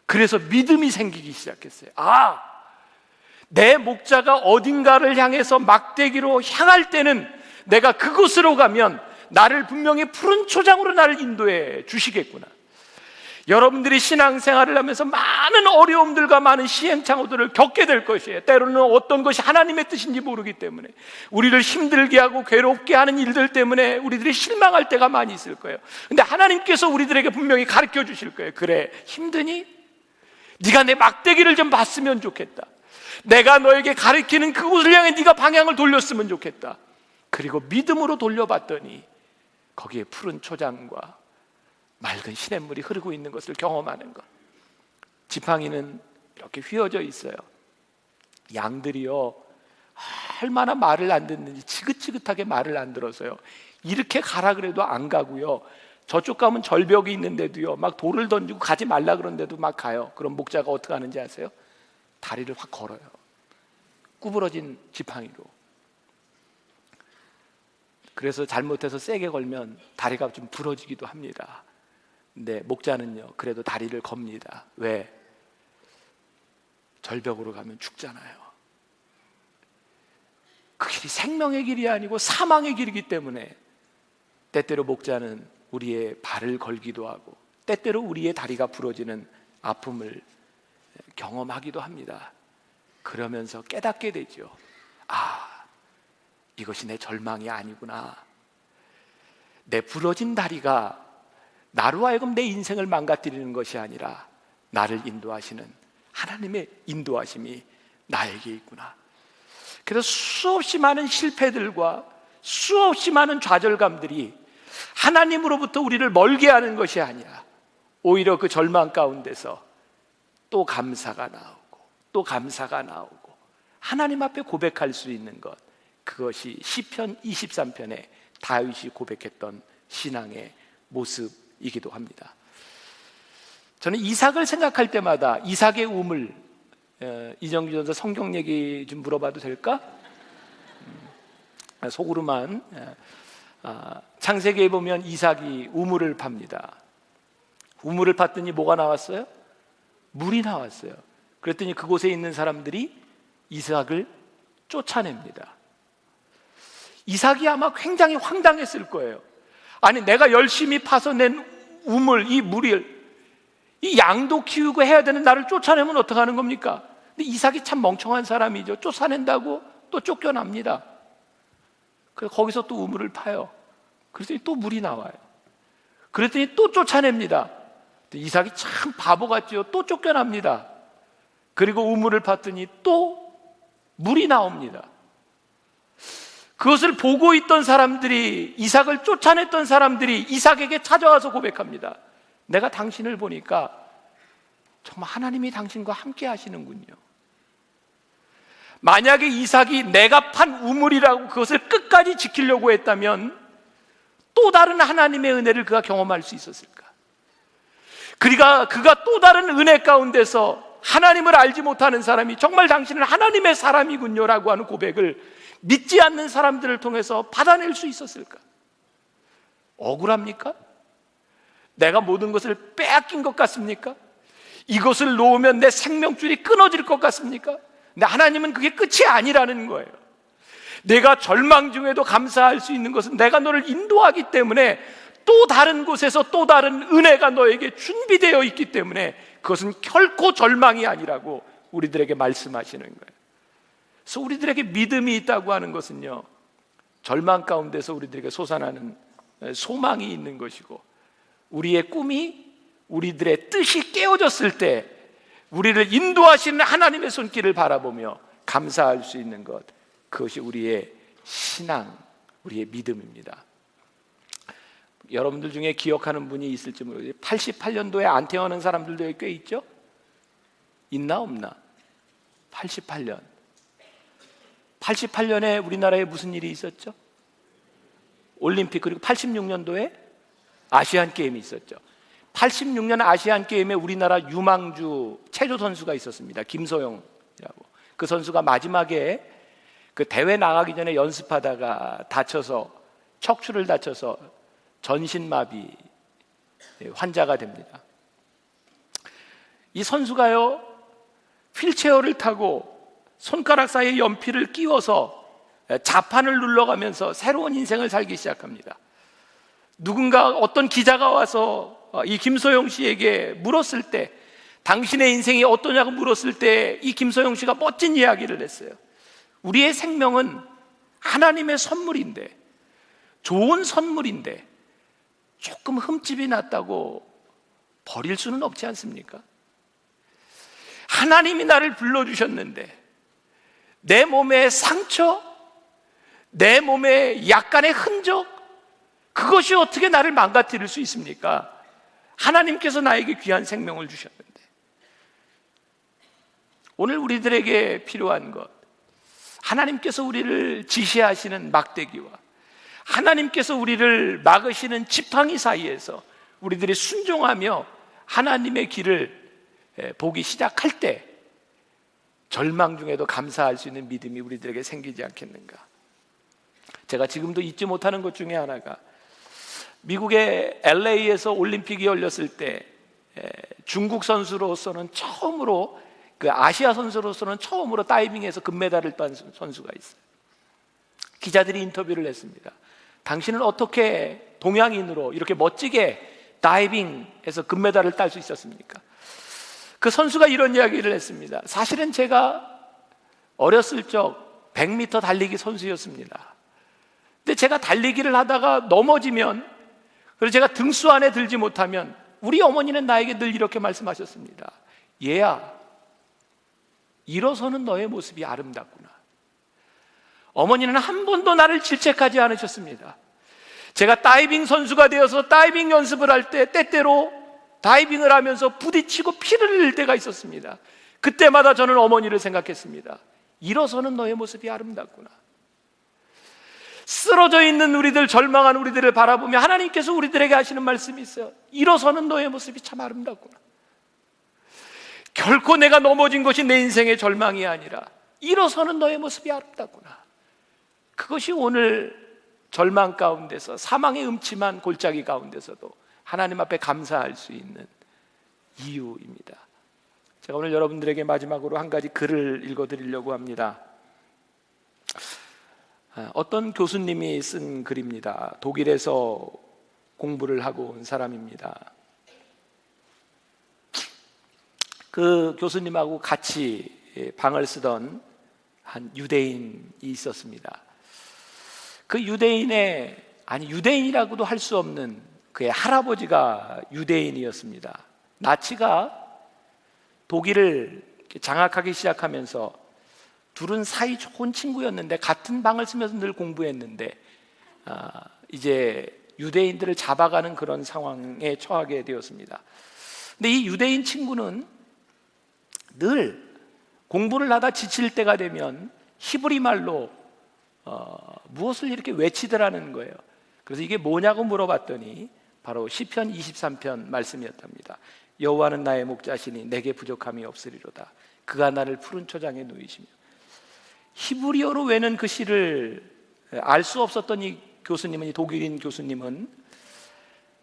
그래서 믿음이 생기기 시작했어요. 내 목자가 어딘가를 향해서 막대기로 향할 때는 내가 그곳으로 가면 나를 분명히 푸른 초장으로 나를 인도해 주시겠구나. 여러분들이 신앙생활을 하면서 많은 어려움들과 많은 시행착오들을 겪게 될 것이에요. 때로는 어떤 것이 하나님의 뜻인지 모르기 때문에, 우리를 힘들게 하고 괴롭게 하는 일들 때문에 우리들이 실망할 때가 많이 있을 거예요. 근데 하나님께서 우리들에게 분명히 가르쳐 주실 거예요. 그래, 힘드니? 네가 내 막대기를 좀 봤으면 좋겠다. 내가 너에게 가르치는 그곳을 향해 네가 방향을 돌렸으면 좋겠다. 그리고 믿음으로 돌려봤더니 거기에 푸른 초장과 맑은 시냇물이 흐르고 있는 것을 경험하는 것. 지팡이는 이렇게 휘어져 있어요. 양들이요 얼마나 말을 안 듣는지, 지긋지긋하게 말을 안 들어서요, 이렇게 가라 그래도 안 가고요, 저쪽 가면 절벽이 있는데도요 막 돌을 던지고 가지 말라 그러는데도 막 가요. 그럼 목자가 어떻게 하는지 아세요? 다리를 확 걸어요. 구부러진 지팡이로. 그래서 잘못해서 세게 걸면 다리가 좀 부러지기도 합니다. 근데 목자는요 그래도 다리를 겁니다. 왜? 절벽으로 가면 죽잖아요. 그 길이 생명의 길이 아니고 사망의 길이기 때문에 때때로 목자는 우리의 발을 걸기도 하고 때때로 우리의 다리가 부러지는 아픔을 경험하기도 합니다. 그러면서 깨닫게 되죠. 아, 이것이 내 절망이 아니구나. 내 부러진 다리가 나로 하여금 내 인생을 망가뜨리는 것이 아니라 나를 인도하시는 하나님의 인도하심이 나에게 있구나. 그래서 수없이 많은 실패들과 수없이 많은 좌절감들이 하나님으로부터 우리를 멀게 하는 것이 아니라 오히려 그 절망 가운데서 또 감사가 나오고 또 감사가 나오고 하나님 앞에 고백할 수 있는 것, 그것이 시편 23편에 다윗이 고백했던 신앙의 모습이기도 합니다. 저는 이삭을 생각할 때마다 이삭의 우물, 이정규 전사 성경 얘기 좀 물어봐도 될까? 속으로만. 창세기에 보면 이삭이 우물을 팝니다. 우물을 팠더니 뭐가 나왔어요? 물이 나왔어요. 그랬더니 그곳에 있는 사람들이 이삭을 쫓아냅니다. 이삭이 아마 굉장히 황당했을 거예요. 아니, 내가 열심히 파서 낸 우물, 이 물을, 이 양도 키우고 해야 되는 나를 쫓아내면 어떡하는 겁니까? 근데 이삭이 참 멍청한 사람이죠. 쫓아낸다고 또 쫓겨납니다. 그래서 거기서 또 우물을 파요. 그랬더니 또 물이 나와요. 그랬더니 또 쫓아냅니다. 이삭이 참 바보 같죠. 또 쫓겨납니다. 그리고 우물을 팠더니 또 물이 나옵니다. 그것을 보고 있던 사람들이, 이삭을 쫓아냈던 사람들이 이삭에게 찾아와서 고백합니다. 내가 당신을 보니까 정말 하나님이 당신과 함께 하시는군요. 만약에 이삭이 내가 판 우물이라고 그것을 끝까지 지키려고 했다면 또 다른 하나님의 은혜를 그가 경험할 수 있었을까? 그가 또 다른 은혜 가운데서 하나님을 알지 못하는 사람이 정말 당신은 하나님의 사람이군요 라고 하는 고백을 믿지 않는 사람들을 통해서 받아낼 수 있었을까? 억울합니까? 내가 모든 것을 빼앗긴 것 같습니까? 이것을 놓으면 내 생명줄이 끊어질 것 같습니까? 근데 하나님은 그게 끝이 아니라는 거예요. 내가 절망 중에도 감사할 수 있는 것은 내가 너를 인도하기 때문에 또 다른 곳에서 또 다른 은혜가 너에게 준비되어 있기 때문에 그것은 결코 절망이 아니라고 우리들에게 말씀하시는 거예요. 그래서 우리들에게 믿음이 있다고 하는 것은요, 절망 가운데서 우리들에게 솟아나는 소망이 있는 것이고, 우리의 꿈이, 우리들의 뜻이 깨어졌을 때 우리를 인도하시는 하나님의 손길을 바라보며 감사할 수 있는 것, 그것이 우리의 신앙, 우리의 믿음입니다. 여러분들 중에 기억하는 분이 있을지 모르겠어요. 88년도에 안 태어난 사람들도 꽤 있죠? 있나 없나? 88년에 우리나라에 무슨 일이 있었죠? 올림픽, 그리고 86년도에 아시안 게임이 있었죠. 86년 아시안 게임에 우리나라 유망주 체조 선수가 있었습니다. 김소영이라고. 그 선수가 마지막에 그 대회 나가기 전에 연습하다가 다쳐서, 척추를 다쳐서 전신마비 환자가 됩니다. 이 선수가요, 휠체어를 타고 손가락 사이에 연필을 끼워서 자판을 눌러가면서 새로운 인생을 살기 시작합니다. 누군가, 어떤 기자가 와서 이 김소영 씨에게 물었을 때, 당신의 인생이 어떠냐고 물었을 때 이 김소영 씨가 멋진 이야기를 했어요. 우리의 생명은 하나님의 선물인데, 좋은 선물인데 조금 흠집이 났다고 버릴 수는 없지 않습니까? 하나님이 나를 불러주셨는데 내 몸의 상처, 내 몸의 약간의 흔적, 그것이 어떻게 나를 망가뜨릴 수 있습니까? 하나님께서 나에게 귀한 생명을 주셨는데. 오늘 우리들에게 필요한 것, 하나님께서 우리를 지시하시는 막대기와 하나님께서 우리를 막으시는 지팡이 사이에서 우리들이 순종하며 하나님의 길을 보기 시작할 때 절망 중에도 감사할 수 있는 믿음이 우리들에게 생기지 않겠는가. 제가 지금도 잊지 못하는 것 중에 하나가 미국의 LA에서 올림픽이 열렸을 때 중국 선수로서는 처음으로, 그 아시아 선수로서는 처음으로 다이빙에서 금메달을 딴 선수가 있어요. 기자들이 인터뷰를 했습니다. 당신은 어떻게 동양인으로 이렇게 멋지게 다이빙에서 금메달을 딸 수 있었습니까? 그 선수가 이런 이야기를 했습니다. 사실은 제가 어렸을 적 100m 달리기 선수였습니다. 근데 제가 달리기를 하다가 넘어지면, 그리고 제가 등수 안에 들지 못하면 우리 어머니는 나에게 늘 이렇게 말씀하셨습니다. 얘야, 일어서는 너의 모습이 아름답구나. 어머니는 한 번도 나를 질책하지 않으셨습니다. 제가 다이빙 선수가 되어서 다이빙 연습을 할 때 때때로 다이빙을 하면서 부딪히고 피를 흘릴 때가 있었습니다. 그때마다 저는 어머니를 생각했습니다. 일어서는 너의 모습이 아름답구나. 쓰러져 있는 우리들, 절망한 우리들을 바라보며 하나님께서 우리들에게 하시는 말씀이 있어요. 일어서는 너의 모습이 참 아름답구나. 결코 내가 넘어진 것이 내 인생의 절망이 아니라 일어서는 너의 모습이 아름답구나. 그것이 오늘 절망 가운데서, 사망의 음침한 골짜기 가운데서도 하나님 앞에 감사할 수 있는 이유입니다. 제가 오늘 여러분들에게 마지막으로 한 가지 글을 읽어드리려고 합니다. 어떤 교수님이 쓴 글입니다. 독일에서 공부를 하고 온 사람입니다. 그 교수님하고 같이 방을 쓰던 한 유대인이 있었습니다. 그 유대인이라고도 할 수 없는 그의 할아버지가 유대인이었습니다. 나치가 독일을 장악하기 시작하면서 둘은 사이 좋은 친구였는데 같은 방을 쓰면서 늘 공부했는데 이제 유대인들을 잡아가는 그런 상황에 처하게 되었습니다. 근데 이 유대인 친구는 늘 공부를 하다 지칠 때가 되면 히브리 말로 무엇을 이렇게 외치더라는 거예요. 그래서 이게 뭐냐고 물어봤더니 바로 시편 23편 말씀이었답니다. 여호와는 나의 목자시니 내게 부족함이 없으리로다. 그가 나를 푸른 초장에 누이시며. 히브리어로 외는 그 시를 알 수 없었던 이 교수님은, 이 독일인 교수님은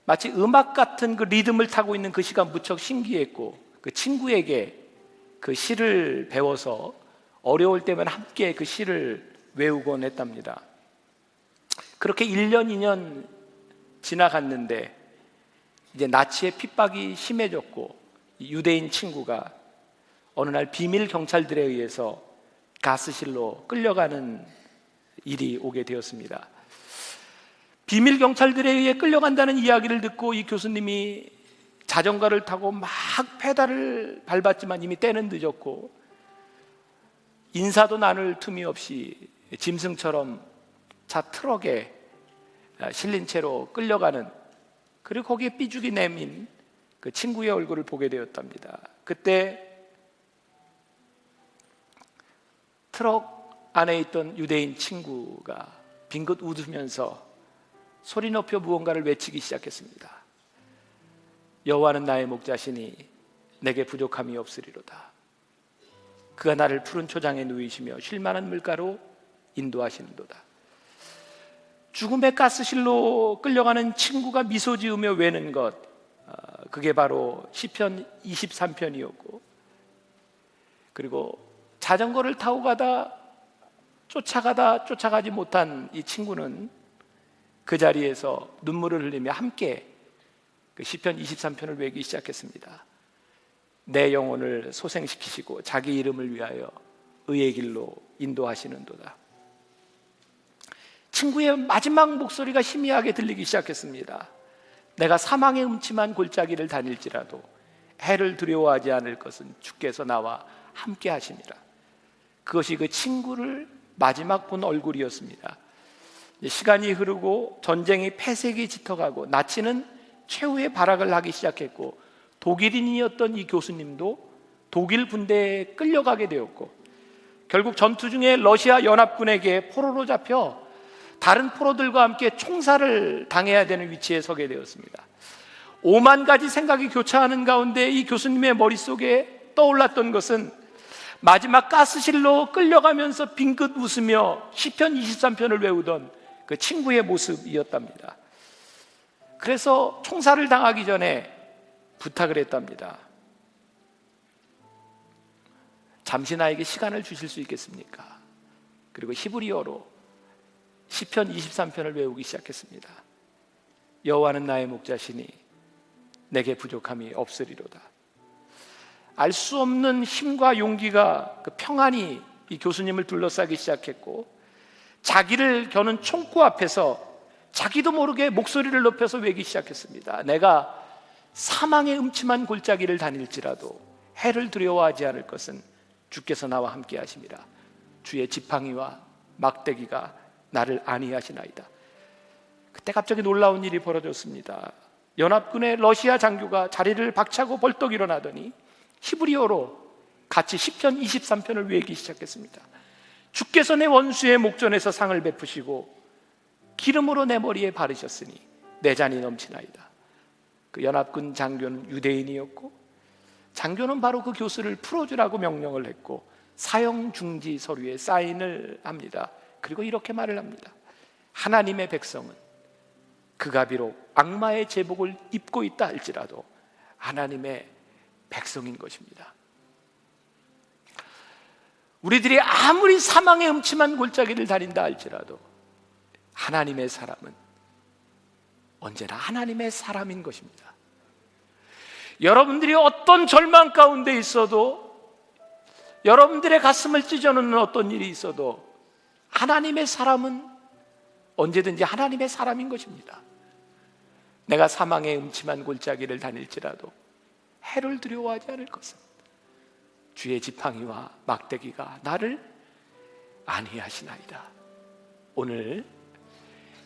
마치 음악 같은 그 리듬을 타고 있는 그 시가 무척 신기했고, 그 친구에게 그 시를 배워서 어려울 때면 함께 그 시를 외우곤 했답니다. 그렇게 1년, 2년 지나갔는데 이제 나치의 핍박이 심해졌고, 유대인 친구가 어느 날 비밀 경찰들에 의해서 가스실로 끌려가는 일이 오게 되었습니다. 비밀 경찰들에 의해 끌려간다는 이야기를 듣고 이 교수님이 자전거를 타고 막 페달을 밟았지만 이미 때는 늦었고 인사도 나눌 틈이 없이 짐승처럼 차 트럭에 실린 채로 끌려가는, 그리고 거기에 삐죽이 내민 그 친구의 얼굴을 보게 되었답니다. 그때 트럭 안에 있던 유대인 친구가 빙긋 웃으면서 소리 높여 무언가를 외치기 시작했습니다. 여호와는 나의 목자시니 내게 부족함이 없으리로다. 그가 나를 푸른 초장에 누이시며 쉴 만한 물가로 인도하시는도다. 죽음의 가스실로 끌려가는 친구가 미소 지으며 외는 것, 그게 바로 시편 23편이었고, 그리고 자전거를 타고 가다 쫓아가지 못한 이 친구는 그 자리에서 눈물을 흘리며 함께 그 시편 23편을 외우기 시작했습니다. 내 영혼을 소생시키시고 자기 이름을 위하여 의의 길로 인도하시는도다. 친구의 마지막 목소리가 희미하게 들리기 시작했습니다. 내가 사망의 음침한 골짜기를 다닐지라도 해를 두려워하지 않을 것은 주께서 나와 함께 하시니라. 그것이 그 친구를 마지막 본 얼굴이었습니다. 시간이 흐르고 전쟁이 폐색이 짙어가고 나치는 최후의 발악을 하기 시작했고, 독일인이었던 이 교수님도 독일 군대에 끌려가게 되었고, 결국 전투 중에 러시아 연합군에게 포로로 잡혀 다른 포로들과 함께 총살을 당해야 되는 위치에 서게 되었습니다. 5만 가지 생각이 교차하는 가운데 이 교수님의 머릿속에 떠올랐던 것은 마지막 가스실로 끌려가면서 빙긋 웃으며 시편 23편을 외우던 그 친구의 모습이었답니다. 그래서 총살을 당하기 전에 부탁을 했답니다. 잠시 나에게 시간을 주실 수 있겠습니까? 그리고 히브리어로 시편 23편을 외우기 시작했습니다. 여호와는 나의 목자시니 내게 부족함이 없으리로다. 알 수 없는 힘과 용기가, 그 평안이 이 교수님을 둘러싸기 시작했고, 자기를 겨눈 총구 앞에서 자기도 모르게 목소리를 높여서 외기 시작했습니다. 내가 사망의 음침한 골짜기를 다닐지라도 해를 두려워하지 않을 것은 주께서 나와 함께 하심이라. 주의 지팡이와 막대기가 나를 안위하시나이다. 그때 갑자기 놀라운 일이 벌어졌습니다. 연합군의 러시아 장교가 자리를 박차고 벌떡 일어나더니 히브리어로 같이 시편 23편을 외우기 시작했습니다. 주께서 내 원수의 목전에서 상을 베푸시고 기름으로 내 머리에 바르셨으니 내 잔이 넘치나이다. 그 연합군 장교는 유대인이었고, 장교는 바로 그 교수를 풀어주라고 명령을 했고 사형 중지 서류에 사인을 합니다. 그리고 이렇게 말을 합니다. 하나님의 백성은 그가 비록 악마의 제복을 입고 있다 할지라도 하나님의 백성인 것입니다. 우리들이 아무리 사망의 음침한 골짜기를 다닌다 할지라도 하나님의 사람은 언제나 하나님의 사람인 것입니다. 여러분들이 어떤 절망 가운데 있어도, 여러분들의 가슴을 찢어놓는 어떤 일이 있어도 하나님의 사람은 언제든지 하나님의 사람인 것입니다. 내가 사망의 음침한 골짜기를 다닐지라도 해를 두려워하지 않을 것은 주의 지팡이와 막대기가 나를 안위하시나이다. 오늘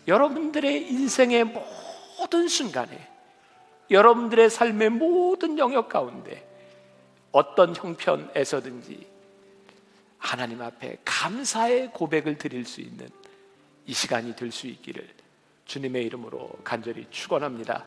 여러분들의 인생의 모든 순간에, 여러분들의 삶의 모든 영역 가운데 어떤 형편에서든지 하나님 앞에 감사의 고백을 드릴 수 있는 이 시간이 될 수 있기를 주님의 이름으로 간절히 축원합니다.